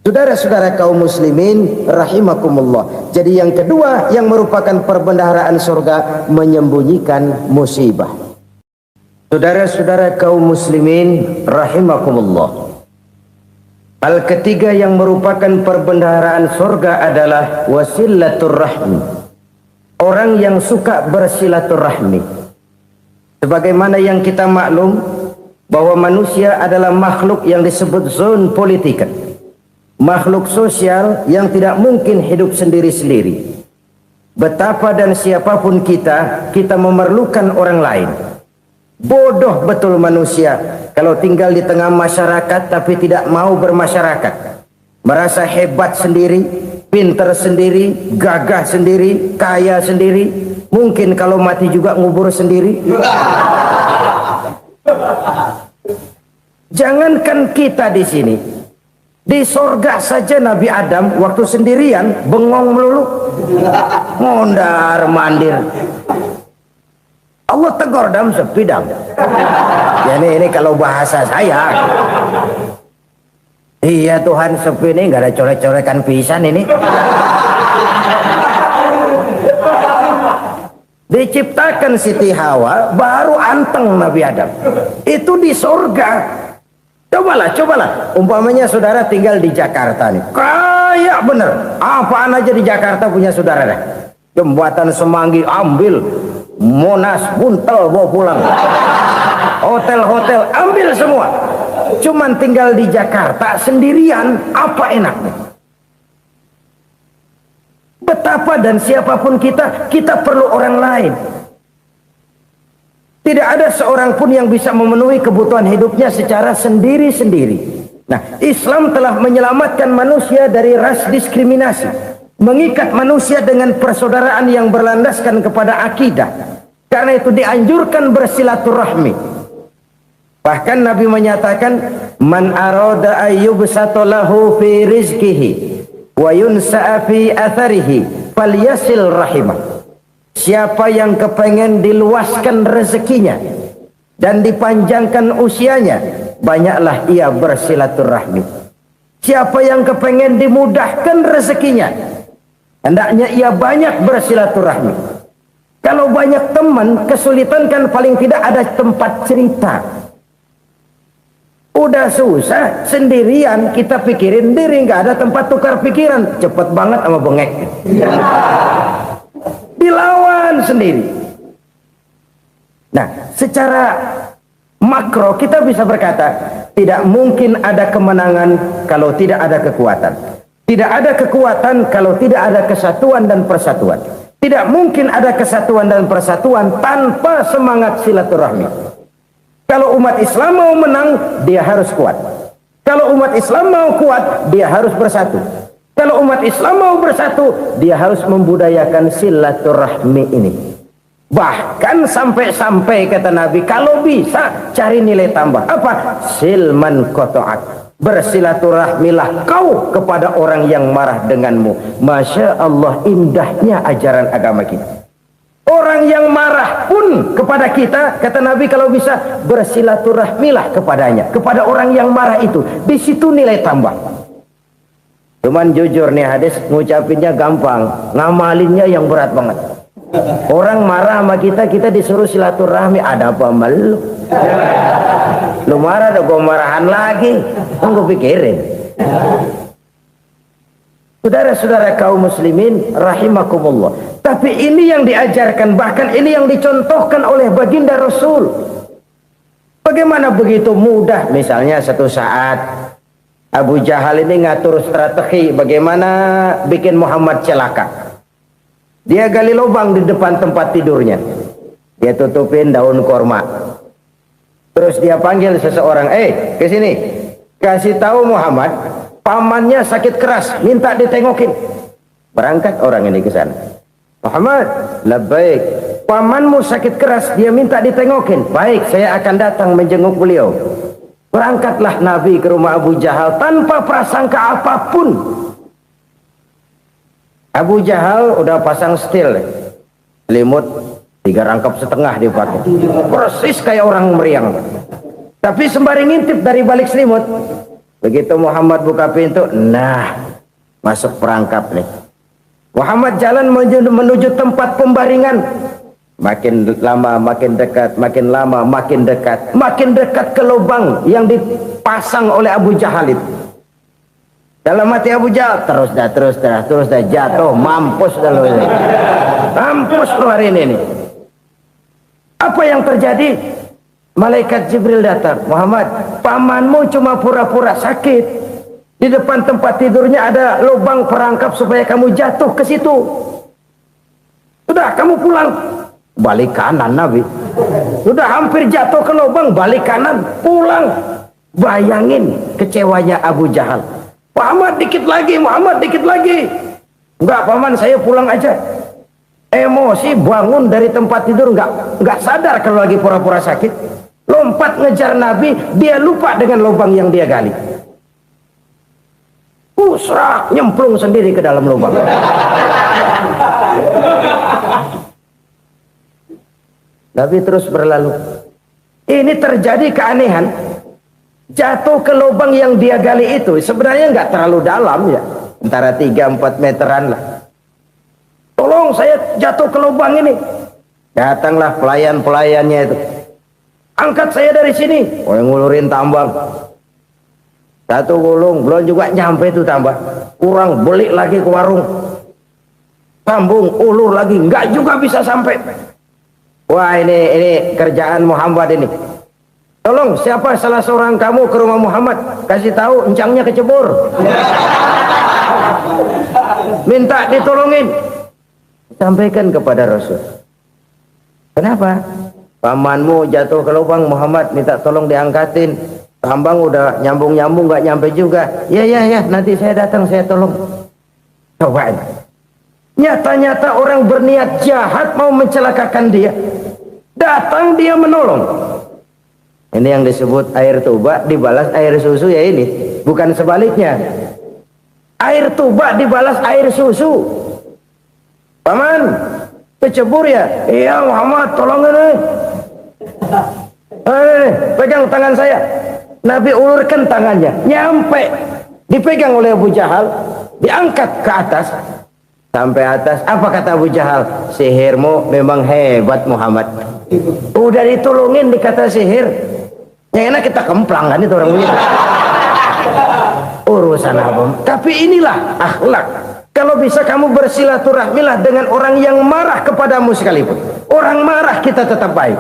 Saudara-saudara kaum muslimin rahimakumullah. Jadi yang kedua yang merupakan perbendaharaan surga, menyembunyikan musibah. Saudara-saudara kaum muslimin rahimakumullah. Hal ketiga yang merupakan perbendaharaan surga adalah wasilatur rahmi. Orang yang suka bersilaturahmi. Sebagaimana yang kita maklum bahwa manusia adalah makhluk yang disebut zon politika. Makhluk sosial yang tidak mungkin hidup sendiri-sendiri. Betapa dan siapapun kita memerlukan orang lain. Bodoh betul manusia kalau tinggal di tengah masyarakat tapi tidak mau bermasyarakat. Merasa hebat sendiri, pintar sendiri, gagah sendiri, kaya sendiri. Mungkin kalau mati juga ngubur sendiri. Jangankan kita di sini, di sorga saja Nabi Adam waktu sendirian bengong melulu, mondar mandir. Allah tegur dam sepi dam. Ya ini kalau bahasa saya. Iya Tuhan sepi ini nggak ada coret-corekan pisan ini. Diciptakan Siti Hawa baru anteng Nabi Adam. Itu di surga. Cobalah. Umpamanya saudara tinggal di Jakarta nih. Kayak bener. Apaan aja di Jakarta punya saudara dah. Jembatan Semanggi ambil. Monas buntel bawa pulang. Hotel-hotel ambil semua. Cuman tinggal di Jakarta sendirian, apa enaknya? Betapa dan siapapun kita perlu orang lain. Tidak ada seorang pun yang bisa memenuhi kebutuhan hidupnya secara sendiri-sendiri. Nah, Islam telah menyelamatkan manusia dari ras diskriminasi, mengikat manusia dengan persaudaraan yang berlandaskan kepada akidah. Karena itu dianjurkan bersilaturahmi. Bahkan Nabi menyatakan, man arada ayyubsata lahu fi rizqihi wa yunsa'a fi atharihi falyasil rahimah. Siapa yang kepengen diluaskan rezekinya dan dipanjangkan usianya, banyaklah ia bersilaturahmi. Siapa yang kepengen dimudahkan rezekinya, hendaknya ia banyak bersilaturahmi. Kalau banyak teman, kesulitan kan paling tidak ada tempat cerita. Udah susah sendirian, kita pikirin diri, nggak ada tempat tukar pikiran. Cepet banget sama bengek. Dilawan sendiri. Nah, secara makro kita bisa berkata, tidak mungkin ada kemenangan kalau tidak ada kekuatan. Tidak ada kekuatan kalau tidak ada kesatuan dan persatuan. Tidak mungkin ada kesatuan dan persatuan tanpa semangat silaturahmi. Kalau umat Islam mau menang, dia harus kuat. Kalau umat Islam mau kuat, dia harus bersatu. Kalau umat Islam mau bersatu, dia harus membudayakan silaturahmi ini. Bahkan sampai-sampai kata Nabi, kalau bisa cari nilai tambah. Apa? Silman qata'ak. Bersilaturahmilah kau kepada orang yang marah denganmu. Masya Allah, indahnya ajaran agama kita. Orang yang marah pun kepada kita, kata Nabi, kalau bisa bersilaturahmilah kepadanya, kepada orang yang marah itu. Di situ nilai tambah. Cuman jujur nih hadis, ngucapinnya gampang, ngamalinnya yang berat banget. Orang marah sama kita disuruh silaturahmi, ada apa malu? Lu marah, ada gua marahan lagi, tunggu pikirin. Saudara-saudara kaum muslimin rahimakumullah. Tapi ini yang diajarkan, bahkan ini yang dicontohkan oleh baginda Rasul. Bagaimana begitu mudah, misalnya satu saat Abu Jahal ini ngatur strategi bagaimana bikin Muhammad celaka. Dia gali lubang di depan tempat tidurnya. Dia tutupin daun korma. Terus dia panggil seseorang, ke sini. Kasih tahu Muhammad, pamannya sakit keras, minta ditengokin. Berangkat orang ini ke sana. Muhammad, labbaik. pamanmu sakit keras, dia minta ditengokin. Baik, saya akan datang menjenguk beliau. Berangkatlah Nabi ke rumah Abu Jahal tanpa prasangka apapun. Abu Jahal udah pasang setil, selimut 3 rangkap setengah dipakai, persis kayak orang meriang. Tapi sembari ngintip dari balik selimut, begitu Muhammad buka pintu, nah masuk perangkap nih. Muhammad jalan menuju tempat pembaringan. Makin lama makin dekat, makin lama makin dekat, makin dekat ke lubang yang dipasang oleh Abu Jahal itu. Dalam hati Abu Jahal, terus dah jatuh, mampus dah lo ini. Mampus lo hari ini nih. Apa yang terjadi? Malaikat Jibril datang. Muhammad, pamanmu cuma pura-pura sakit. Di depan tempat tidurnya ada lubang perangkap supaya kamu jatuh ke situ. Sudah, kamu pulang. Balik kanan Nabi. Sudah hampir jatuh ke lubang, balik kanan, pulang. Bayangin kecewanya Abu Jahal. Muhammad dikit lagi, Muhammad dikit lagi. Enggak paman, saya pulang aja. Emosi, bangun dari tempat tidur, enggak sadar kalau lagi pura-pura sakit. Lompat ngejar Nabi, dia lupa dengan lubang yang dia gali. Usrak, nyemplung sendiri ke dalam lubang. Nabi terus berlalu. Ini terjadi keanehan. Jatuh ke lubang yang dia gali itu sebenarnya nggak terlalu dalam ya, antara 3-4 meteran lah. Tolong saya jatuh ke lubang ini. Datanglah pelayan-pelayannya itu. Angkat saya dari sini. Oh, yang ngulurin tambang. Satu gulung, belum juga nyampe itu tambah. Kurang, beli lagi ke warung. Sambung, ulur lagi, nggak juga bisa sampai. Wah, ini kerjaan Muhammad ini. Tolong, siapa salah seorang kamu ke rumah Muhammad, kasih tahu encangnya kecebur. Minta ditolongin. Sampaikan kepada Rasul. Kenapa? Pamanmu jatuh ke lubang, Muhammad minta tolong diangkatin. Tambang udah nyambung-nyambung nggak nyampe juga. Ya, nanti saya datang, saya tolong. Coba. Nyata-nyata orang berniat jahat mau mencelakakan dia. Datang dia menolong. Ini yang disebut air tuba dibalas air susu ya ini. Bukan sebaliknya. Air tuba dibalas air susu. Paman, kecebur ya? Iya Muhammad, tolong ini. Pegang tangan saya. Nabi ulurkan tangannya. Nyampe. Dipegang oleh Abu Jahal. Diangkat ke atas. Sampai atas, apa kata Abu Jahal? Sihirmu memang hebat Muhammad. Udah ditolongin dikata sihir. Yang enak kita kemplang kan itu orang begitu. Urusan apa? Tapi inilah akhlak. Kalau bisa kamu bersilaturahmilah dengan orang yang marah kepadamu sekalipun. Orang marah kita tetap baik.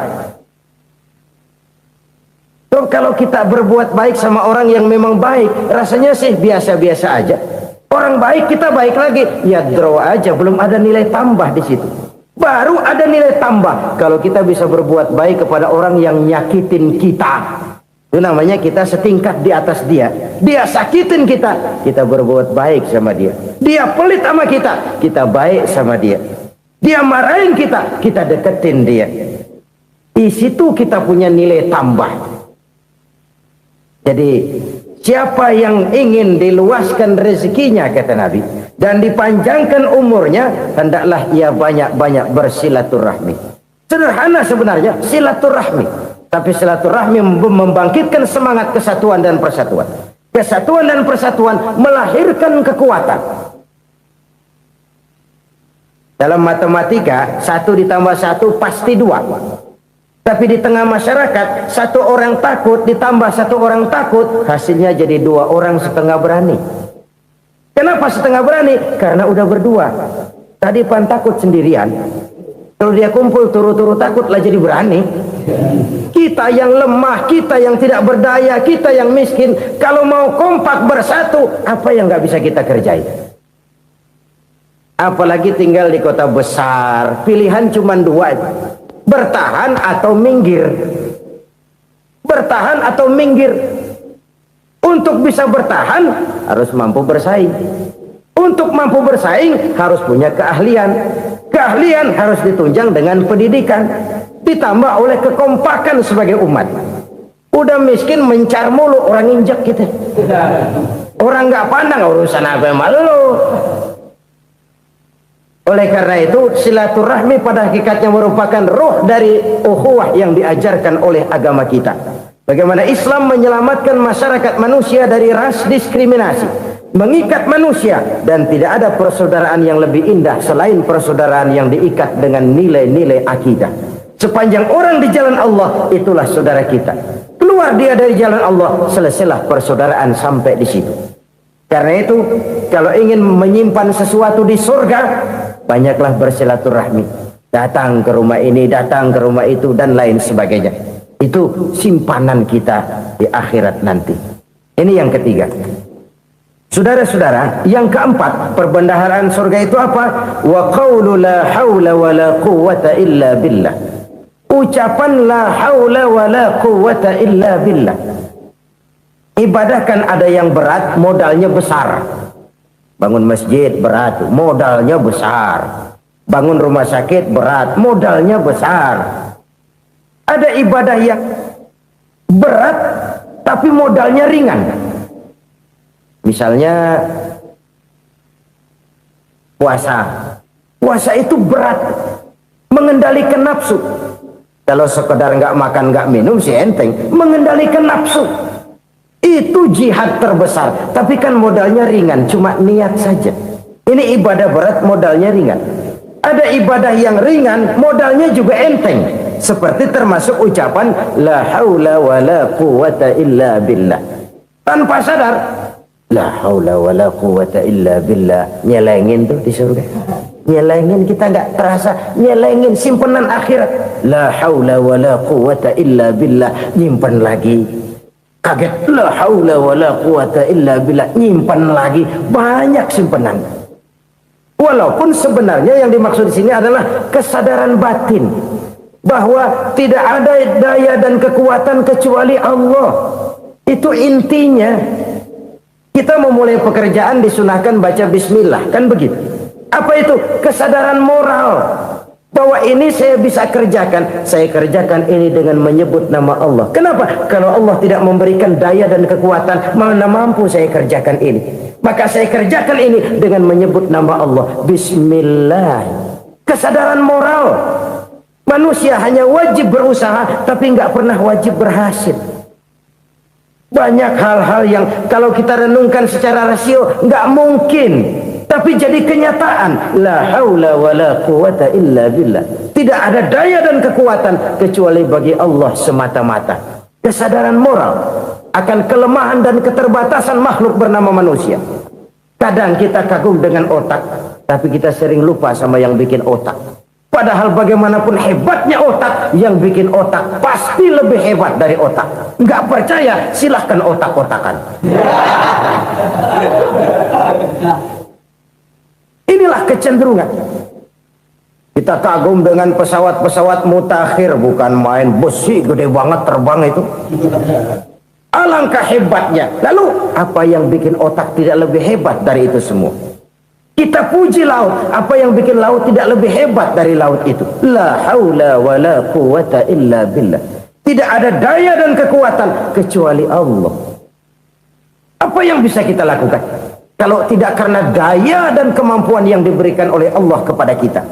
So, kalau kita berbuat baik sama orang yang memang baik, rasanya sih biasa-biasa aja. Orang baik kita baik lagi, ya draw aja, belum ada nilai tambah di situ. Baru ada nilai tambah kalau kita bisa berbuat baik kepada orang yang nyakitin kita. Itu namanya kita setingkat di atas dia. Dia sakitin kita, kita berbuat baik sama dia. Dia pelit sama kita, kita baik sama dia. Dia marahin kita, kita deketin dia. Di situ kita punya nilai tambah. Jadi siapa yang ingin diluaskan rezekinya, kata Nabi, dan dipanjangkan umurnya, hendaklah ia banyak-banyak bersilaturahmi. Sederhana sebenarnya silaturahmi, tapi silaturahmi membangkitkan semangat kesatuan dan persatuan. Kesatuan dan persatuan melahirkan kekuatan. Dalam matematika 1 ditambah 1 pasti 2. Tapi di tengah masyarakat, 1 orang takut ditambah 1 orang takut, hasilnya jadi 2 orang setengah berani. Kenapa setengah berani? Karena udah berdua. Tadi pan takut sendirian. Kalau dia kumpul turu-turu takut lah jadi berani. Kita yang lemah, kita yang tidak berdaya, kita yang miskin, kalau mau kompak bersatu, apa yang nggak bisa kita kerjain? Apalagi tinggal di kota besar, pilihan cuma 2. Bertahan atau minggir. Bertahan atau minggir. Untuk bisa bertahan harus mampu bersaing. Untuk mampu bersaing harus punya keahlian. Keahlian harus ditunjang dengan pendidikan, ditambah oleh kekompakan sebagai umat. Udah miskin mencar mulu, orang injek gitu. Orang nggak pandang urusan apa malu. Oleh karena itu silaturahmi pada hakikatnya merupakan ruh dari ukhuwah yang diajarkan oleh agama kita. Bagaimana Islam menyelamatkan masyarakat manusia dari ras diskriminasi, mengikat manusia, dan tidak ada persaudaraan yang lebih indah selain persaudaraan yang diikat dengan nilai-nilai akidah. Sepanjang orang di jalan Allah, itulah saudara kita. Keluar dia dari jalan Allah, selesailah persaudaraan sampai di situ. Karena itu, kalau ingin menyimpan sesuatu di surga, banyaklah bersilaturahmi. Datang ke rumah ini, datang ke rumah itu, dan lain sebagainya. Itu simpanan kita di akhirat nanti. Ini yang ketiga. Saudara-saudara, yang keempat, perbendaharaan surga itu apa? Wa qawlu la hawla wa la quwwata illa billah. Ucapan la hawla wa la quwwata illa billah. Ibadah kan ada yang berat, modalnya besar. Bangun masjid berat, modalnya besar. Bangun rumah sakit berat, modalnya besar. Ada ibadah yang berat tapi modalnya ringan. Misalnya puasa. Puasa itu berat, mengendalikan nafsu. Kalau sekedar nggak makan nggak minum sih enteng, mengendalikan nafsu itu jihad terbesar. Tapi kan modalnya ringan, cuma niat saja. Ini ibadah berat, modalnya ringan. Ada ibadah yang ringan, modalnya juga enteng. Seperti termasuk ucapan la haula wa la quwwata illa billah. Tanpa sadar, la haula wa la quwwata illa billah, nyelengin tuh di surga. Nyelengin, kita nggak terasa nyelengin simpenan akhirat. La haula wa la quwwata illa billah, nyimpen lagi. Kaget, la haula wa la quwwata illa billah, nyimpen lagi. Banyak simpenan. Walaupun sebenarnya yang dimaksud di sini adalah kesadaran batin bahwa tidak ada daya dan kekuatan kecuali Allah. Itu intinya. Kita memulai pekerjaan disunahkan baca bismillah, kan begitu? Apa itu? Kesadaran moral bahwa ini saya bisa kerjakan. Saya kerjakan ini dengan menyebut nama Allah. Kenapa? Kalau Allah tidak memberikan daya dan kekuatan, mana mampu saya kerjakan ini. Maka saya kerjakan ini dengan menyebut nama Allah. Bismillah. Kesadaran moral. Manusia hanya wajib berusaha, tapi nggak pernah wajib berhasil. Banyak hal-hal yang kalau kita renungkan secara rasio nggak mungkin, tapi jadi kenyataan. La haula wa la quwwata illa billah. Tidak ada daya dan kekuatan kecuali bagi Allah semata-mata. Kesadaran moral akan kelemahan dan keterbatasan makhluk bernama manusia. Kadang kita kagum dengan otak, tapi kita sering lupa sama yang bikin otak. Padahal bagaimanapun hebatnya otak, yang bikin otak pasti lebih hebat dari otak. Nggak percaya, silahkan otak-otakan. Inilah kecenderungan. Kita kagum dengan pesawat-pesawat mutakhir, bukan main, besi gede banget terbang itu. Alangkah hebatnya. Lalu apa yang bikin otak tidak lebih hebat dari itu semua? Kita puji laut, apa yang bikin laut tidak lebih hebat dari laut itu? La haula wa la quwwata illa billah. Tidak ada daya dan kekuatan kecuali Allah. Apa yang bisa kita lakukan kalau tidak karena daya dan kemampuan yang diberikan oleh Allah kepada kita?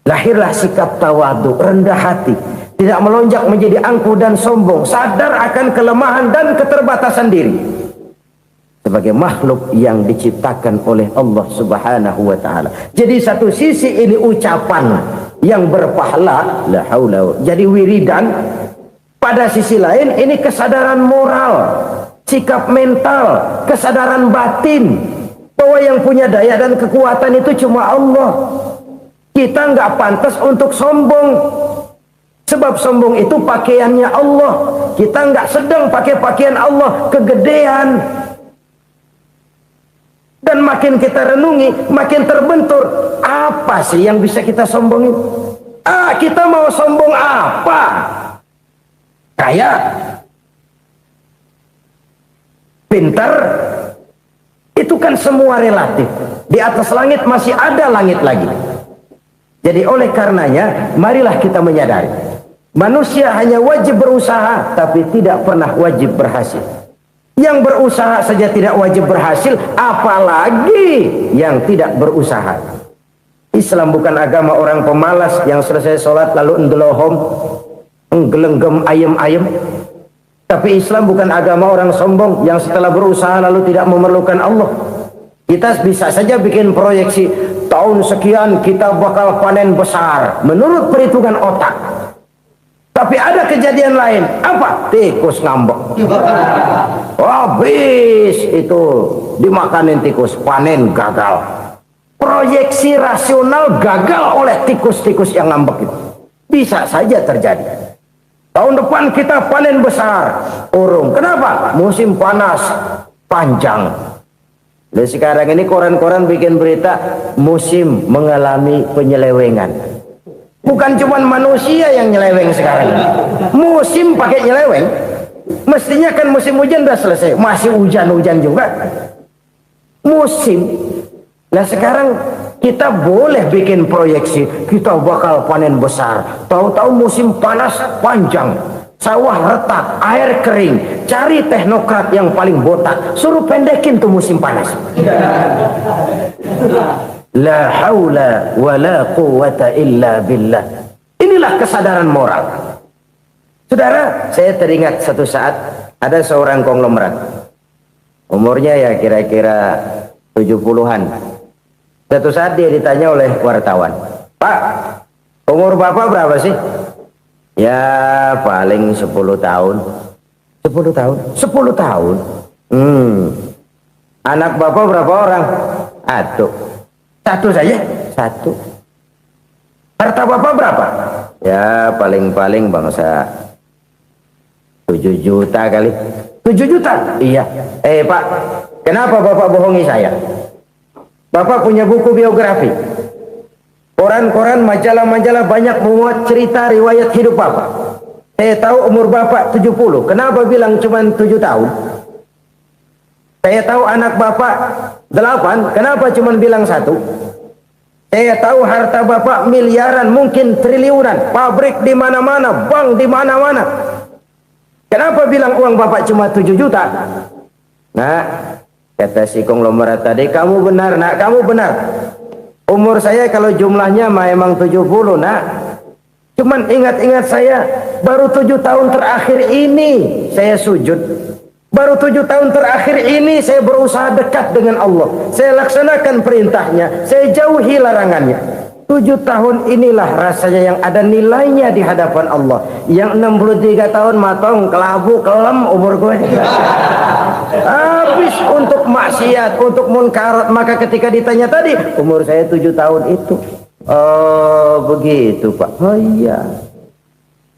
Lahirlah sikap tawadu, rendah hati, tidak melonjak menjadi angkuh dan sombong, sadar akan kelemahan dan keterbatasan diri. Sebagai makhluk yang diciptakan oleh Allah Subhanahu wa ta'ala. Jadi satu sisi ini ucapan yang berpahala, la haula, jadi wiridan. Pada sisi lain ini kesadaran moral, sikap mental, kesadaran batin bahwa yang punya daya dan kekuatan itu cuma Allah. Kita nggak pantas untuk sombong, sebab sombong itu pakaiannya Allah. Kita nggak sedang pakai pakaian Allah, kegedean. Dan makin kita renungi, makin terbentur. Apa sih yang bisa kita sombongin? Kita mau sombong apa? Kaya, pintar, Itu kan semua relatif. Di atas langit masih ada langit lagi. Jadi oleh karenanya, marilah kita menyadari, manusia hanya wajib berusaha, tapi tidak pernah wajib berhasil. Yang berusaha saja tidak wajib berhasil, apalagi yang tidak berusaha. Islam bukan agama orang pemalas yang selesai sholat lalu endelohom, enggelenggem ayem-ayem. Tapi Islam bukan agama orang sombong yang setelah berusaha lalu tidak memerlukan Allah. Kita bisa saja bikin proyeksi, tahun sekian kita bakal panen besar menurut perhitungan otak. Tapi ada kejadian lain. Apa? Tikus ngambek. Habis itu dimakanin tikus, panen gagal. Proyeksi rasional gagal oleh tikus-tikus yang ngambek itu. Bisa saja terjadi. Tahun depan kita panen besar, urung. Kenapa? Musim panas panjang. Dan sekarang ini koran-koran bikin berita musim mengalami penyelewengan. Bukan cuma manusia yang nyeleweng sekarang. Musim pakai nyeleweng. Mestinya kan musim hujan udah selesai, masih hujan-hujan juga. Musim. Nah sekarang kita boleh bikin proyeksi, kita bakal panen besar. Tahu-tahu musim panas panjang, sawah retak, air kering. Cari teknokrat yang paling botak, suruh pendekin tuh musim panas. La haula wa la quwwata illa billah. Inilah kesadaran moral. Saudara, saya teringat satu saat ada seorang konglomerat. Umurnya ya kira-kira 70-an. Satu saat dia ditanya oleh wartawan, "Pak, umur Bapak berapa sih?" "Ya paling 10 tahun." 10 tahun? 10 tahun? Anak Bapak berapa orang? Satu. Satu saja? Satu. Harta Bapak berapa? Ya paling-paling bangsa 7 juta kali. 7 juta? Iya. Pak, kenapa Bapak bohongi saya? Bapak punya buku biografi, koran-koran, majalah-majalah banyak memuat cerita riwayat hidup Bapak. Saya tahu umur Bapak 70. Kenapa bilang cuma 7 tahun? Saya tahu anak Bapak 8. Kenapa cuma bilang 1? Saya tahu harta Bapak miliaran, mungkin triliunan, pabrik di mana-mana, bank di mana-mana. Kenapa bilang uang Bapak cuma 7 juta? Nah, kata si konglomerat tadi, "Kamu benar nak, kamu benar. Umur saya kalau jumlahnya memang 70 nak. Cuman ingat-ingat saya, baru 7 tahun terakhir ini saya sujud. Baru 7 tahun terakhir ini saya berusaha dekat dengan Allah. Saya laksanakan perintahnya, saya jauhi larangannya. 7 tahun inilah rasanya yang ada nilainya di hadapan Allah. Yang 63 tahun matong, kelabu, kelem umur gue. Habis untuk maksiat, untuk munkarat. Maka ketika ditanya tadi, umur saya 7 tahun itu. Oh begitu Pak. Oh iya.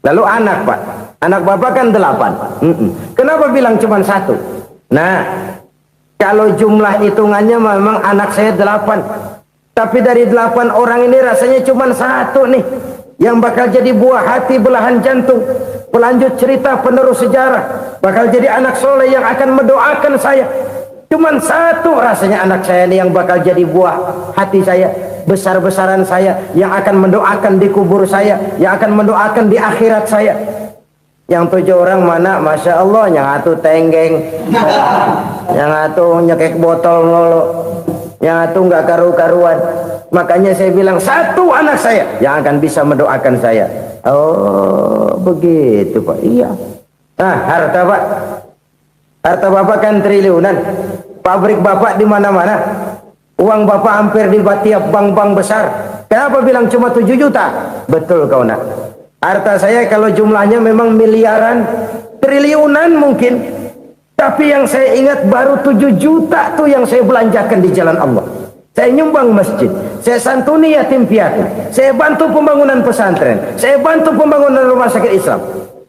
Lalu anak Pak, anak Bapak kan 8. Kenapa bilang cuma 1? Nah, kalau jumlah hitungannya memang anak saya 8. Tapi dari 8 orang ini rasanya cuma 1 nih yang bakal jadi buah hati, belahan jantung, pelanjut cerita, penerus sejarah, bakal jadi anak soleh yang akan mendoakan saya. Cuman 1 rasanya anak saya ini yang bakal jadi buah hati saya, besar-besaran saya, yang akan mendoakan di kubur saya, yang akan mendoakan di akhirat saya. Yang 7 orang mana? Masya Allah, yang 1 tenggeng, yang 1 nyekek botol nolo, yang 1 nggak karu-karuan. Makanya saya bilang 1 anak saya yang akan bisa mendoakan saya. Oh begitu Pak. Iya. Nah harta Pak, harta Bapak kan triliunan, pabrik Bapak di mana-mana, uang Bapak hampir di tiap bank-bank besar. Kenapa bilang cuma 7 juta? Betul kau nak. Harta saya kalau jumlahnya memang miliaran, triliunan mungkin. Tapi yang saya ingat baru 7 juta tuh yang saya belanjakan di jalan Allah. Saya nyumbang masjid, saya santuni yatim piatu, saya bantu pembangunan pesantren, saya bantu pembangunan rumah sakit Islam.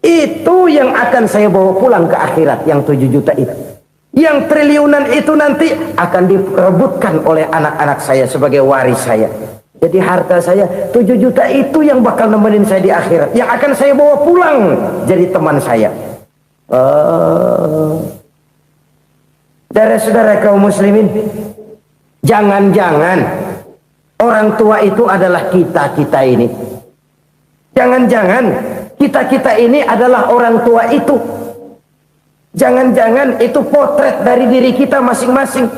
Itu yang akan saya bawa pulang ke akhirat, yang 7 juta itu. Yang triliunan itu nanti akan direbutkan oleh anak-anak saya sebagai waris saya. Jadi harta saya 7 juta itu yang bakal nemenin saya di akhirat, yang akan saya bawa pulang jadi teman saya. Saudara-saudara kaum muslimin, jangan-jangan orang tua itu adalah kita-kita ini. Jangan-jangan kita-kita ini adalah orang tua itu. Jangan-jangan itu potret dari diri kita masing-masing.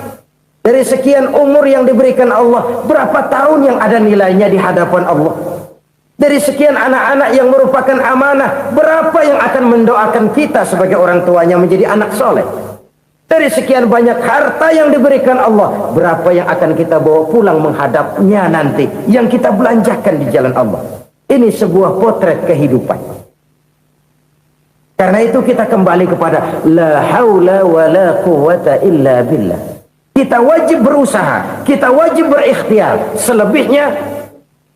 Dari sekian umur yang diberikan Allah, berapa tahun yang ada nilainya di hadapan Allah? Dari sekian anak-anak yang merupakan amanah, berapa yang akan mendoakan kita sebagai orang tuanya menjadi anak soleh? Dari sekian banyak harta yang diberikan Allah, berapa yang akan kita bawa pulang menghadapnya nanti, yang kita belanjakan di jalan Allah? Ini sebuah potret kehidupan. Karena itu kita kembali kepada la haula wa la quwwata illa billah. Kita wajib berusaha, kita wajib berikhtiar. Selebihnya,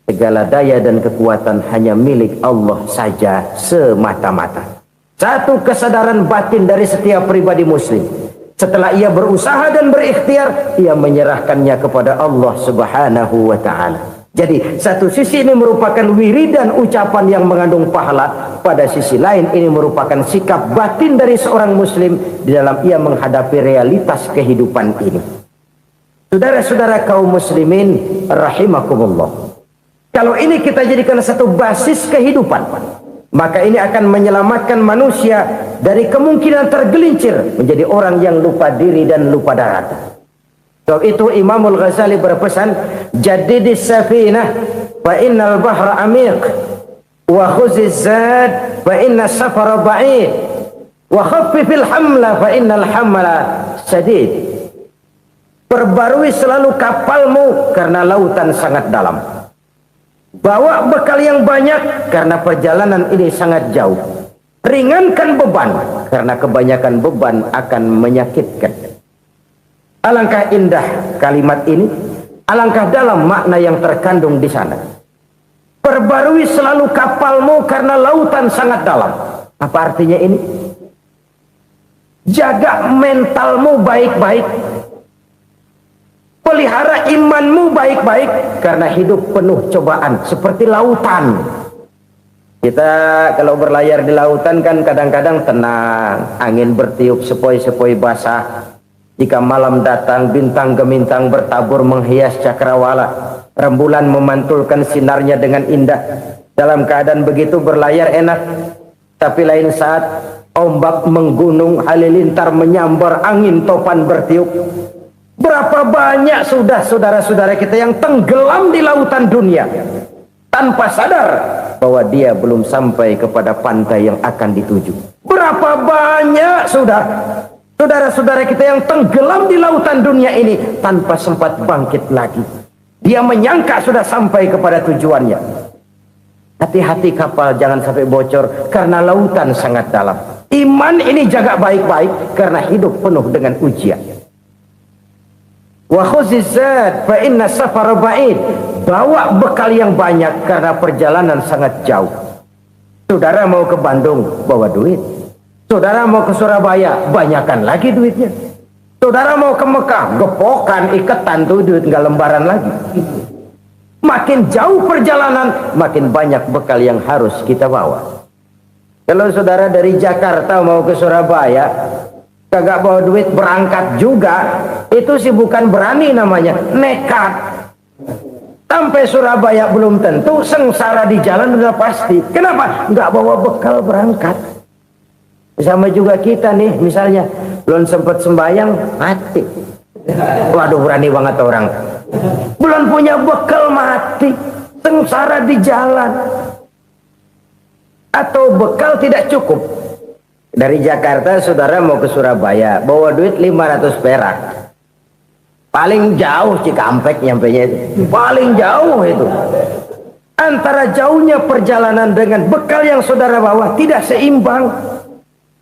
segala daya dan kekuatan hanya milik Allah saja semata-mata. Satu kesadaran batin dari setiap pribadi muslim. Setelah ia berusaha dan berikhtiar, ia menyerahkannya kepada Allah Subhanahu wa ta'ala. Jadi, satu sisi ini merupakan wiridan ucapan yang mengandung pahala. Pada sisi lain, ini merupakan sikap batin dari seorang muslim di dalam ia menghadapi realitas kehidupan ini. Saudara-saudara kaum muslimin, rahimakumullah. Kalau ini kita jadikan satu basis kehidupan, maka ini akan menyelamatkan manusia dari kemungkinan tergelincir menjadi orang yang lupa diri dan lupa darat. Sebab itu Imamul Ghazali berpesan, jadidis safinah fa innal bahra amiq wa khuziz zad fa inna safara ba'id wa khaffifil hamla fa innal hamla sadid. Perbarui selalu kapalmu karena lautan sangat dalam. Bawa bekal yang banyak karena perjalanan ini sangat jauh. Ringankan beban karena kebanyakan beban akan menyakitkan. Alangkah indah kalimat ini, alangkah dalam makna yang terkandung di sana. Perbarui selalu kapalmu karena lautan sangat dalam. Apa artinya ini? Jaga mentalmu baik-baik. Pelihara imanmu baik-baik karena hidup penuh cobaan seperti lautan. Kita kalau berlayar di lautan kan kadang-kadang tenang, angin bertiup sepoi-sepoi basah. Jika malam datang, bintang gemintang bertabur menghias cakrawala. Rembulan memantulkan sinarnya dengan indah. Dalam keadaan begitu berlayar enak. Tapi lain saat ombak menggunung, halilintar menyambar, angin topan bertiup. Berapa banyak sudah saudara-saudara kita yang tenggelam di lautan dunia tanpa sadar bahwa dia belum sampai kepada pantai yang akan dituju. Berapa banyak sudah saudara-saudara kita yang tenggelam di lautan dunia ini tanpa sempat bangkit lagi. Dia menyangka sudah sampai kepada tujuannya. Hati-hati kapal jangan sampai bocor karena lautan sangat dalam. Iman ini jaga baik-baik karena hidup penuh dengan ujian. Wa khuzizat fa inna safara ba'id. Bawa bekal yang banyak karena perjalanan sangat jauh. Saudara mau ke Bandung, bawa duit. Saudara mau ke Surabaya, banyakan lagi duitnya. Saudara mau ke Mekah, gepokan, iketan tuh duit nggak lembaran lagi. Makin jauh perjalanan, makin banyak bekal yang harus kita bawa. Kalau saudara dari Jakarta mau ke Surabaya, kagak bawa duit berangkat juga, itu sih bukan berani namanya, nekat. Sampai Surabaya belum tentu, sengsara di jalan udah pasti. Kenapa? Nggak bawa bekal berangkat. Sama juga kita nih, misalnya belum sempat sembahyang, mati. Waduh, berani banget orang. Belum punya bekal, mati. Sengsara di jalan. Atau bekal tidak cukup. Dari Jakarta saudara mau ke Surabaya, bawa duit 500 perak. Paling jauh Cikampek nyampenya itu. Paling jauh itu. Antara jauhnya perjalanan dengan bekal yang saudara bawa tidak seimbang.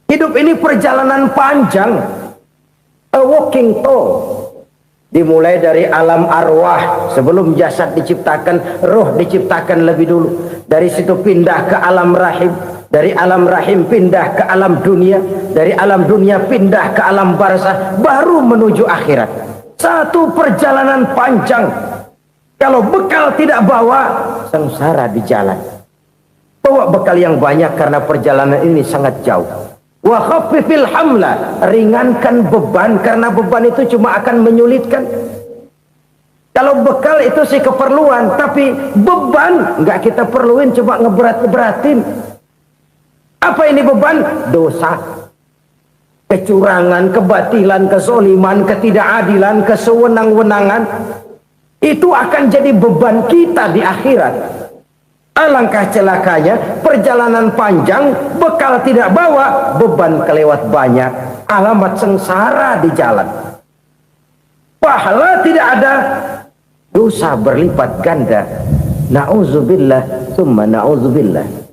Hidup ini perjalanan panjang. A walking tour. Dimulai dari alam arwah. Sebelum jasad diciptakan, roh diciptakan lebih dulu. Dari situ pindah ke alam rahim. Dari alam rahim pindah ke alam dunia. Dari alam dunia pindah ke alam barzah. Baru menuju akhirat. Satu perjalanan panjang. Kalau bekal tidak bawa, sengsara di jalan. Bawa bekal yang banyak karena perjalanan ini sangat jauh. Wa khaffifil hamla, ringankan beban, karena beban itu cuma akan menyulitkan. Kalau bekal itu sih keperluan, tapi beban nggak kita perluin, coba ngeberat-beratin. Apa ini beban? Dosa, kecurangan, kebatilan, kezoliman, ketidakadilan, kesewenang-wenangan. Itu akan jadi beban kita di akhirat. Alangkah celakanya, perjalanan panjang, bekal tidak bawa, beban kelewat banyak, alamat sengsara di jalan. Pahala tidak ada, dosa berlipat ganda. Na'udzubillah, summa na'udzubillah.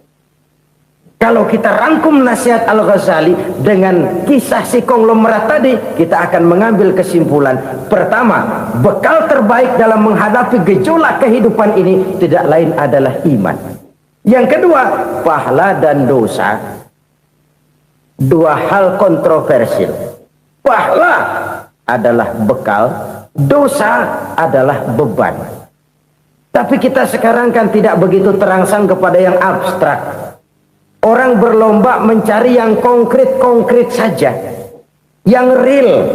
Kalau kita rangkum nasihat Al-Ghazali dengan kisah si konglomerat tadi, kita akan mengambil kesimpulan. Pertama, bekal terbaik dalam menghadapi gejolak kehidupan ini tidak lain adalah iman. Yang kedua, pahala dan dosa. Dua hal kontroversial. Pahala adalah bekal, dosa adalah beban. Tapi kita sekarang kan tidak begitu terangsang kepada yang abstrak. Orang berlomba mencari yang konkret-konkret saja, yang real.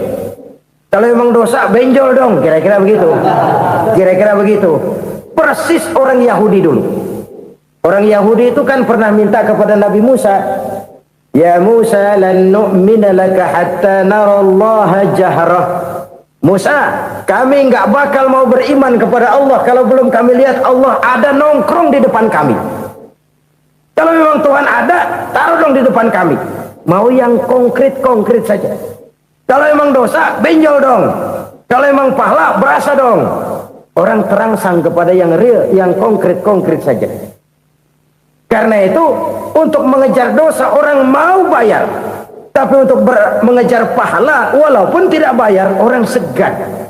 Kalau memang dosa, benjol dong, kira-kira begitu. Kira-kira begitu. Persis orang Yahudi dulu. Orang Yahudi itu kan pernah minta kepada Nabi Musa, ya Musa, lan nu'mina laka hatta narallaha jahrah. Musa, kami nggak bakal mau beriman kepada Allah kalau belum kami lihat Allah ada nongkrong di depan kami. Kalau memang Tuhan ada, taruh dong di depan kami. Mau yang konkret-konkret saja. Kalau memang dosa, benjol dong. Kalau memang pahala, berasa dong. Orang terangsang kepada yang real, yang konkret-konkret saja. Karena itu, untuk mengejar dosa, orang mau bayar. Tapi untuk mengejar pahala, walaupun tidak bayar, orang segan.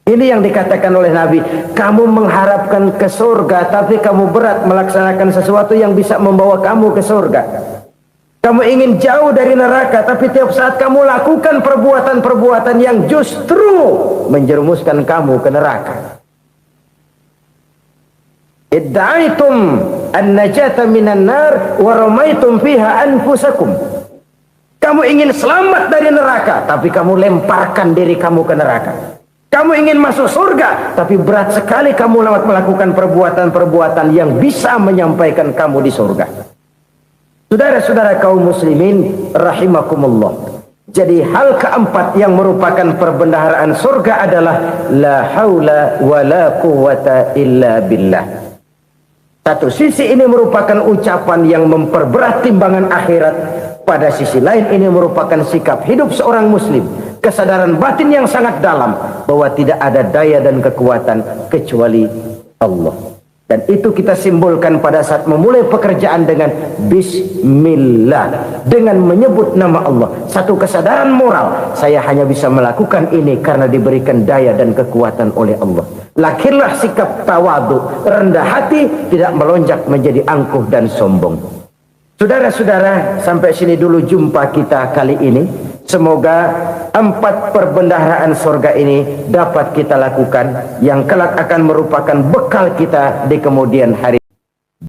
Ini yang dikatakan oleh Nabi, kamu mengharapkan ke surga, tapi kamu berat melaksanakan sesuatu yang bisa membawa kamu ke surga. Kamu ingin jauh dari neraka, tapi tiap saat kamu lakukan perbuatan-perbuatan yang justru menjerumuskan kamu ke neraka. Idda'aitum an-najata minan nar wa ramaitum fiha anfusakum. Kamu ingin selamat dari neraka, tapi kamu lemparkan diri kamu ke neraka. Kamu ingin masuk surga, tapi berat sekali kamu melakukan perbuatan-perbuatan yang bisa menyampaikan kamu di surga. Saudara-saudara kaum muslimin rahimakumullah. Jadi hal keempat yang merupakan perbendaharaan surga adalah la haula wa la quwwata illa billah. Satu sisi ini merupakan ucapan yang memperberat timbangan akhirat. Pada sisi lain ini merupakan sikap hidup seorang muslim. Kesadaran batin yang sangat dalam bahwa tidak ada daya dan kekuatan kecuali Allah. Dan itu kita simbolkan pada saat memulai pekerjaan dengan Bismillah, dengan menyebut nama Allah. Satu kesadaran moral, saya hanya bisa melakukan ini karena diberikan daya dan kekuatan oleh Allah. Lahirlah sikap tawadu, rendah hati, tidak melonjak menjadi angkuh dan sombong. Saudara-saudara, sampai sini dulu jumpa kita kali ini. Semoga 4 perbendaharaan surga ini dapat kita lakukan, yang kelak akan merupakan bekal kita di kemudian hari.